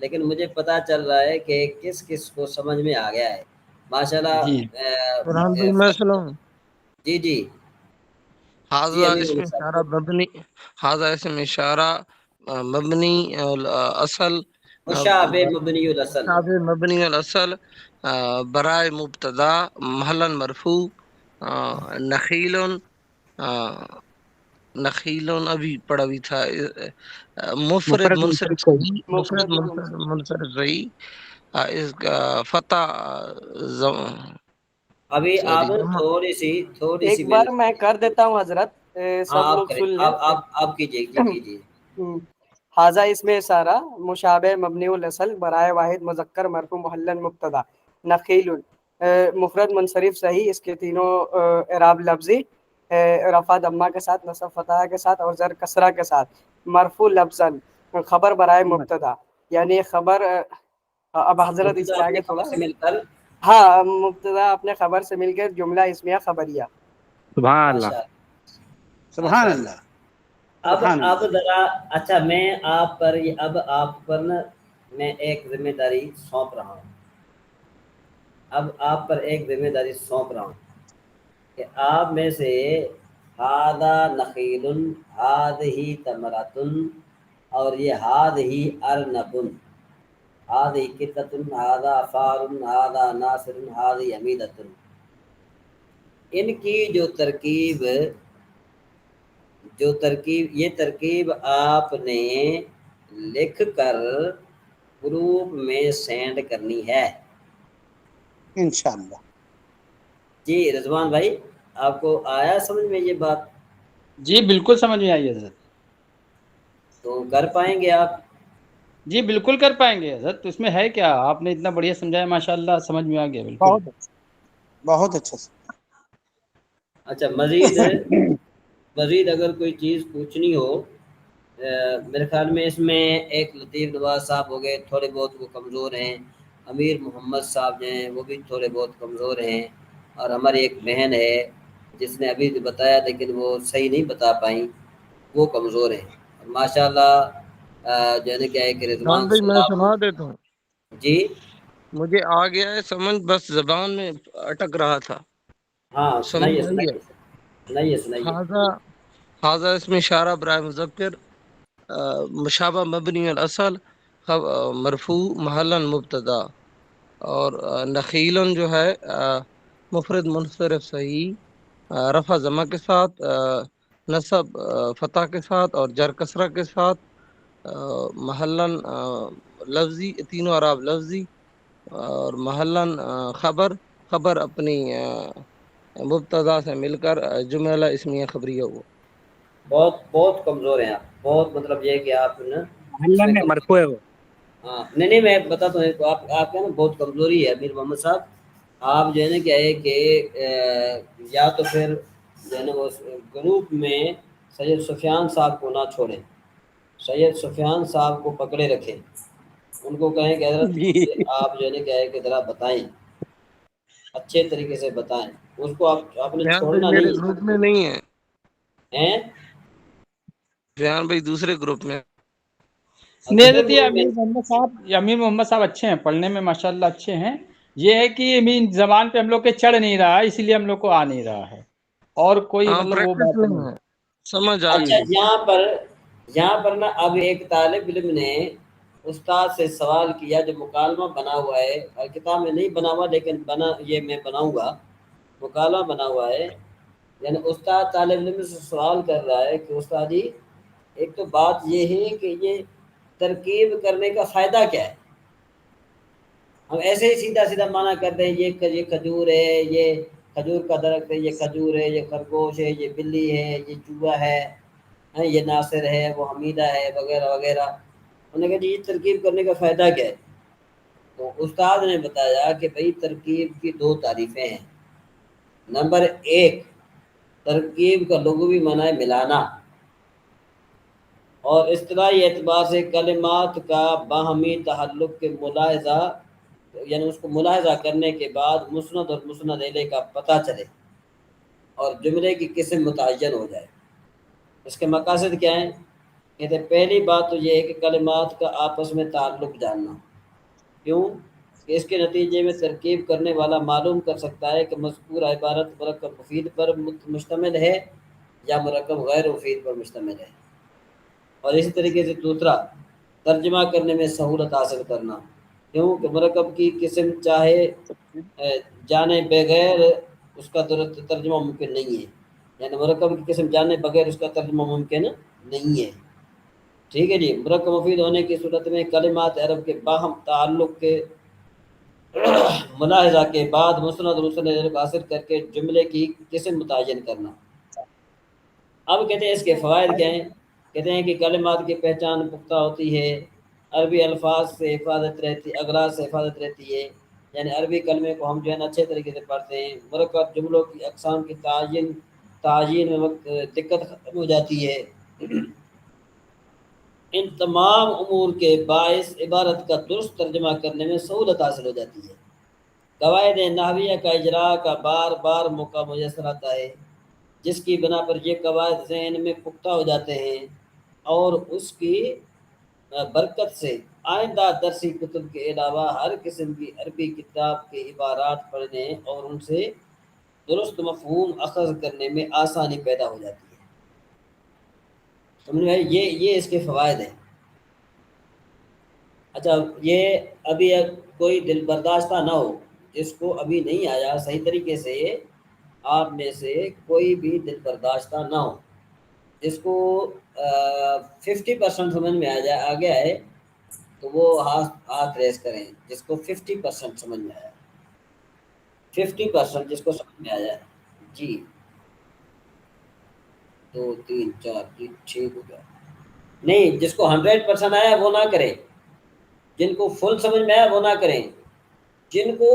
لیکن مجھے پتا چل رہا ہے کہ کس کس کو سمجھ میں آ گیا ہے ماشاءاللہ۔ جی فرحان بھائی میں سناؤں؟ جی جی جی حاضہ امیر اسم محمد صاحب، اشارہ مبنی، حاضہ اسم اشارہ مبنی اصل مشابہ مبنی الاصل، تابع مبنی الاصل برائے مبتدا محلا مرفوع، نخیل نخیل ابھی پڑا بھی تھا، مفرد مفرد منصرف منصرف صحیح، صحیح، مفرد منصرف صحیح، اس کا فتح ابھی آپ سوری جمع، تھوڑی سی ایک محنت بار میں کر دیتا ہوں حضرت، ہاں سب آپ لوگ کریں، سن لیں۔ آپ کیجیے جی کیجیے۔ حاضہ اسم اشارہ مشابہ مبنی الاصل برائے واحد مذکر مرفوع محلا مبتدا، نخیل مفرد منصرف صحیح، اس کے تینوں اعراب لفظی، رفع ضمہ کے ساتھ، نصب فتح کے ساتھ اور زر کسرہ کے ساتھ، مرفوع لفظاً، خبر برائے مبتدا، یعنی خبر اب حضرت اس مبتدا کے اپنی آگے خبر تھوڑا، سے مل کر، ہاں مبتدا اپنے خبر سے مل کر جملہ اسمیہ خبریہ۔ سبحان اللہ۔ ماشاء سبحان اللہ۔ اللہ اب سبحان اب اللہ۔ ذرا اچھا میں آپ پر اب آپ پر نا میں ایک ذمہ داری سونپ رہا ہوں، اب آپ پر ایک ذمہ داری سونپ رہا ہوں کہ آپ میں سے ہادہ نخیل، ہادہی تمراتن، اور یہ ہادہی ارنبن، ہادہی کتتن، ہادہ فارن، ہادہ ناصر، ہادہی حمیدتن، ان کی جو ترکیب یہ ترکیب آپ نے لکھ کر گروپ میں سینڈ کرنی ہے۔ انشاءاللہ۔ جی رضوان بھائی آپ کو آیا سمجھ میں یہ بات؟ جی بالکل سمجھ میں آئی حضرت، تو کر پائیں گے آپ؟ جی بالکل کر پائیں گے حضرت، اس میں ہے کیا، آپ نے اتنا بڑھیا سمجھایا ماشاءاللہ، سمجھ میں آ گیا بالکل۔ بہت بہت اچھا سر۔ اچھا مزید اگر کوئی چیز پوچھنی ہو، میرے خیال میں اس میں ایک لطیف نواز صاحب ہو گئے، تھوڑے بہت وہ کمزور ہیں، امیر محمد صاحب جو ہیں وہ بھی تھوڑے بہت کمزور ہیں، اور ہماری ایک بہن ہے جس نے ابھی بتایا لیکن وہ صحیح نہیں بتا پائیں، وہ کمزور ہیں۔ ماشاء اللہ جو ہے نا کیا ہے کہ فرحان رضوان بھائی میں صاحب، سنا دیتا ہوں، جی مجھے آ گیا ہے سمجھ، بس زبان میں اٹک رہا تھا، ہاں سمجھ سنائیے آئی ہے۔ سنائیے۔ حاضہ اسم اشارہ برائے مذکر مشابہ مبنی الاصل مرفوع محلا مبتدا، اور نخیلن جو ہے مفرد منصرف صحیح، رفع ضمہ کے ساتھ، نصب فتح کے ساتھ اور جر کسرہ کے ساتھ، محلاً لفظی، تینوں اعراب لفظی، اور محلاً خبر اپنی مبتدا سے مل کر جملہ اسمیہ خبریہ ہوا۔ بہت بہت کمزور ہیں آپ، بہت مطلب یہ کہ آپ نا اس محلہ میں میں مرفوع ہے وہ۔ ہاں نہیں میں بتاتا ہوں آپ کا نا بہت کمزوری ہے امیر محمد صاحب، آپ جو ہے نا کیا ہے کہ یا تو پھر جو ہے نا وہ گروپ میں سید سفیان صاحب کو نہ چھوڑیں، سید سفیان صاحب کو پکڑے رکھیں، ان کو کہیں کہ حضرت آپ جو ہے نا کیا ہے کہ ذرا بتائیں، اچھے طریقے سے بتائیں، اس کو آپ نے ریحان بھائی چھوڑنا میرے نہیں گروپ میں نہیں ہے، ہے۔ ریحان بھائی دوسرے گروپ میں۔ نہیں دوسرے حضرت، یہ گروپ میں امیر محمد صاحب اچھے ہیں، پڑھنے میں ماشاءاللہ اچھے ہیں، یہ ہے کہ مین زبان پہ ہم لوگ کے چڑھ نہیں رہا ہے، اسی لیے ہم لوگ کو آ نہیں رہا ہے، اور کوئی ہاں مطلب وہ پریکٹس بات نہیں نہیں۔ ہے، سمجھ آ اچھا گئی۔ یہاں پر نا اب ایک طالب علم نے استاد سے سوال کیا جو مکالمہ بنا ہوا ہے، اور کتاب میں نہیں بنا ہوا لیکن یہ میں بناؤں گا، مکالمہ بنا ہوا ہے، یعنی استاد طالب علم سے سوال کر رہا ہے کہ استاد جی ایک تو بات یہ ہے کہ یہ ترکیب کرنے کا فائدہ کیا ہے؟ ہم ایسے ہی سیدھا سیدھا معنی کرتے ہیں یہ کھجور ہے، یہ کھجور کا درخت ہے، یہ کھجور ہے، یہ خرگوش ہے، یہ بلی ہے، یہ چوہا ہے، یہ ناصر ہے، وہ حمیدہ ہے، وغیرہ وغیرہ۔ انہوں نے کہا جی یہ ترکیب کرنے کا فائدہ کیا ہے؟ تو استاد نے بتایا کہ بھئی ترکیب کی دو تعریفیں ہیں۔ نمبر ایک، ترکیب کا لغوی معنی ہے ملانا، اور اصطلاحی اعتبار سے کلمات کا باہمی تعلق کے ملاحظہ، یعنی اس کو ملاحظہ کرنے کے بعد مسند اور مسند الیہ کا پتہ چلے اور جملے کی قسم متعین ہو جائے۔ اس کے مقاصد کیا ہیں؟ کہتے ہیں پہلی بات تو یہ ہے کہ کلمات کا آپس میں تعلق جاننا۔ کیوں؟ کہ اس کے نتیجے میں ترکیب کرنے والا معلوم کر سکتا ہے کہ مذکور عبارت مرکب مفید پر مشتمل ہے یا مرکب غیر مفید پر مشتمل ہے۔ اور اسی طریقے سے دوسرا، ترجمہ کرنے میں سہولت حاصل کرنا۔ کیوں کہ مرکب کی قسم چاہے جانے بغیر اس کا درست ترجمہ ممکن نہیں ہے، یعنی مرکب کی قسم جانے بغیر اس کا ترجمہ ممکن نہیں ہے۔ ٹھیک ہے جی۔ مرکب مفید ہونے کی صورت میں کلمات عرب کے باہم تعلق کے ملاحظہ کے بعد مسند اور مسند حاصل کر کے جملے کی قسم متعین کرنا۔ اب کہتے ہیں اس کے فوائد کیا ہیں؟ کہتے ہیں کہ کلمات کی پہچان پختہ ہوتی ہے، عربی الفاظ سے حفاظت رہتی، اغراض سے حفاظت رہتی ہے، یعنی عربی کلمے کو ہم جو ہے نا اچھے طریقے سے پڑھتے ہیں۔ مرکب جملوں کی اقسام کی تعین میں وقت دقت ختم ہو جاتی ہے۔ ان تمام امور کے باعث عبارت کا درست ترجمہ کرنے میں سہولت حاصل ہو جاتی ہے۔ قواعد نحویہ کا اجراء کا بار بار موقع میسر آتا ہے، جس کی بنا پر یہ قواعد ذہن میں پختہ ہو جاتے ہیں، اور اس کی برکت سے آئندہ درسی کتب کے علاوہ ہر قسم کی عربی کتاب کے عبارات پڑھنے اور ان سے درست مفہوم اخذ کرنے میں آسانی پیدا ہو جاتی ہے۔ سمجھ میں؟ یہ اس کے فوائد ہیں۔ اچھا، یہ ابھی کوئی دل برداشتہ نہ ہو، جس کو ابھی نہیں آیا صحیح طریقے سے، آپ میں سے کوئی بھی دل برداشتہ نہ ہو، جس کو 50% سمجھ میں آ گیا ہے تو وہ ہاتھ ریز کریں۔ جس کو 50% سمجھ میں آیا، 50% جس کو سمجھ میں آیا ہے جی، 2 3 4 جی ٹھیک ہو گیا۔ نہیں، جس کو 100% آیا وہ نہ کریں، جن کو فل سمجھ میں آیا وہ نہ کریں، جن کو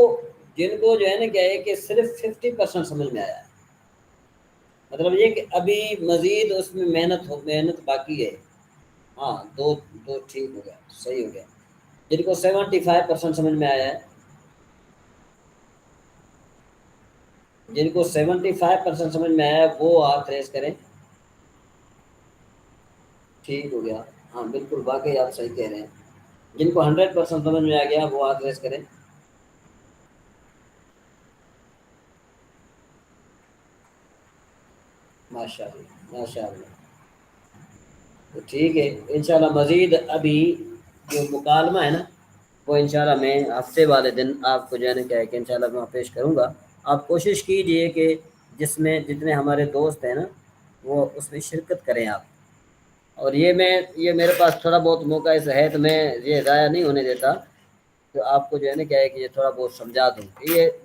جو ہے نا کیا ہے کہ صرف 50% سمجھ میں آیا ہے، مطلب یہ کہ ابھی مزید اس میں محنت باقی ہے۔ ہاں، دو ٹھیک ہو گیا، صحیح ہو گیا۔ جن کو 75% سمجھ میں آیا ہے، جن کو 75% سمجھ میں آیا ہے وہ ہاتھ ریز کریں۔ ٹھیک ہو گیا، ہاں بالکل، واقعی آپ صحیح کہہ رہے ہیں۔ جن کو 100% سمجھ میں آ گیا وہ ہاتھ ریز کریں۔ ماشاء اللہ ماشاء اللہ، تو ٹھیک ہے انشاءاللہ۔ مزید ابھی جو مکالمہ ہے نا وہ انشاءاللہ میں ہفتے والے دن آپ کو جو ہے نا کیا ہے کہ انشاءاللہ میں پیش کروں گا۔ آپ کوشش کیجئے کہ جس میں جتنے ہمارے دوست ہیں نا وہ اس میں شرکت کریں آپ، اور یہ میرے پاس تھوڑا بہت موقع ایسا ہے تو میں یہ ضائع نہیں ہونے دیتا، تو آپ کو جو ہے نا کیا ہے کہ یہ تھوڑا بہت سمجھا دوں۔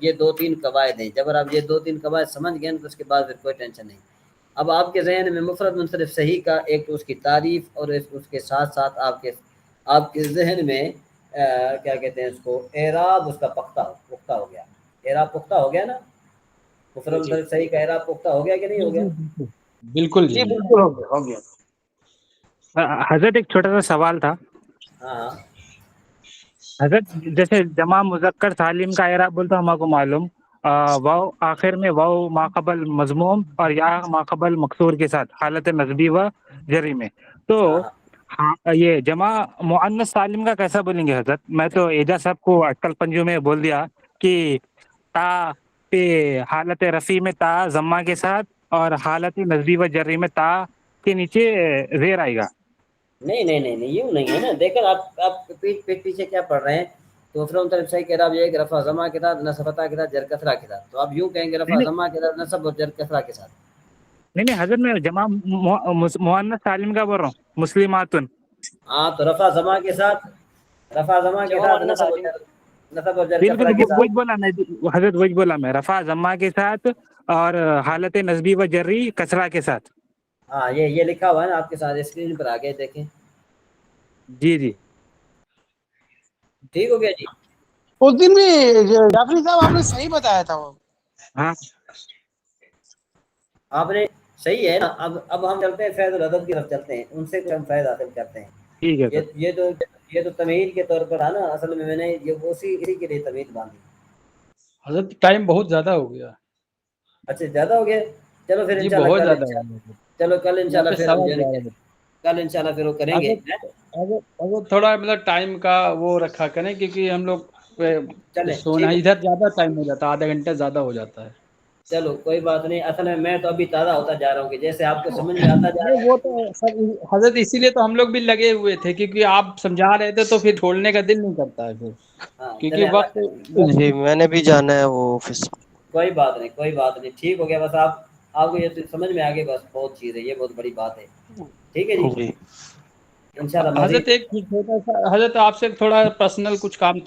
یہ 2-3 قواعد ہیں، جب آپ یہ 2-3 قواعد سمجھ گئے نا تو اس کے بعد پھر کوئی ٹینشن نہیں۔ اب آپ کے ذہن میں مفرد منصرف صحیح کا ایک تو اس کی تعریف، اور اس کے ساتھ ساتھ آپ کے ذہن میں کیا کہتے ہیں اس کو، اعراب اس کا پختہ ہو گیا۔ اعراب پختہ ہو گیا نا، مفرد منصرف صحیح کا اعراب پختہ ہو گیا کہ نہیں ہو گیا؟ بالکل جی بالکل ہو گیا۔ حضرت ایک چھوٹا سا سوال تھا ہاں حضرت، جیسے جمع مذکر سالم کا اعراب بولتا ہم کو معلوم، واو آخر میں واو ماقبل مضموم اور یا ماقبل مکسور کے ساتھ حالت نصبی و جری میں، تو یہ جمع مؤنث سالم کا کیسا بولیں گے حضرت؟ میں تو اعجاز صاحب کو اٹکل پنجو میں بول دیا کہ تا پہ حالت رفیع میں تا ضمہ کے ساتھ اور حالت نصبی و جری میں تا کے نیچے زیر آئے گا. نہیں نہیں نہیں نہیں یوں نہیں ہے نا. دیکھیں آپ پیچھے کیا پڑھ رہے ہیں. تو فرعون طرف صحیح کہہ رہا یہ کہ رفع ضمہ کے ساتھ نصب فتح کے ساتھ جر کسرہ کے ساتھ. تو آپ یوں کہیں گے رفع ضمہ کے ساتھ نصب اور جر کسرہ کے ساتھ. نہیں حضرت میں جمع مؤنث سالم کا بول رہا ہوں مسلماتن. ہاں تو رفع ضمہ کے ساتھ نصب اور جر بالکل کسرہ کے ساتھ. وہی بولا میں حضرت, وہی بولا میں رفع ضمہ کے ساتھ اور حالت نصبی و جری کسرہ کے ساتھ. ہاں یہ لکھا ہوا ہے نا آپ کے ساتھ اسکرین پر آگے دیکھیں. جی جی ٹھیک ہو گیا جی. اس دن بھی جعفری صاحب آپ نے صحیح بتایا تھا وہ. ہاں آپ نے صحیح ہے نا. اب ہم چلتے ہیں فیض الادب کی طرف چلتے ہیں, ان سے ہم فیض حاصل کرتے ہیں. ٹھیک ہے سر. یہ تو تمہید کے طور پر ہے نا. اصل میں نے یہ اسی کے لیے تمہید باندھی. حضرت ٹائم بہت زیادہ ہو گیا. اچھا زیادہ ہو گیا. چلو پھر جی بہت زیادہ ہو گیا. چلو کل انشاءاللہ پھر ہم کریں گے. اگر تھوڑا مطلب ٹائم کا وہ رکھا کریں کیونکہ ہم لوگ چلیں سونا ادھر زیادہ ٹائم ہو جاتا ہے, آدھا گھنٹہ زیادہ ہو جاتا ہے. چلو کوئی بات نہیں. اصل میں تو ابھی تازہ ہوتا جا رہا ہوں کہ جیسے آپ کو سمجھ میں آتا جا رہا ہے. وہ تو سب حضرت اسی لیے تو ہم لوگ بھی لگے ہوئے تھے کیونکہ آپ سمجھا رہے تھے تو پھر چھوڑنے کا دل نہیں کرتا ہے پھر, ہاں کیونکہ چلیں وقت جی میں نے بھی جانا ہے وہ آفس. کوئی بات نہیں ٹھیک ہو گیا. بس آپ کو یہ سمجھ میں آگے بس بہت چیز ہے, یہ بہت بڑی بات ہے. ٹھیک ہے جی. انشاءاللہ حضرت ایک چھوٹا سا حضرت آپ سے تھوڑا پرسنل کچھ کام تھا.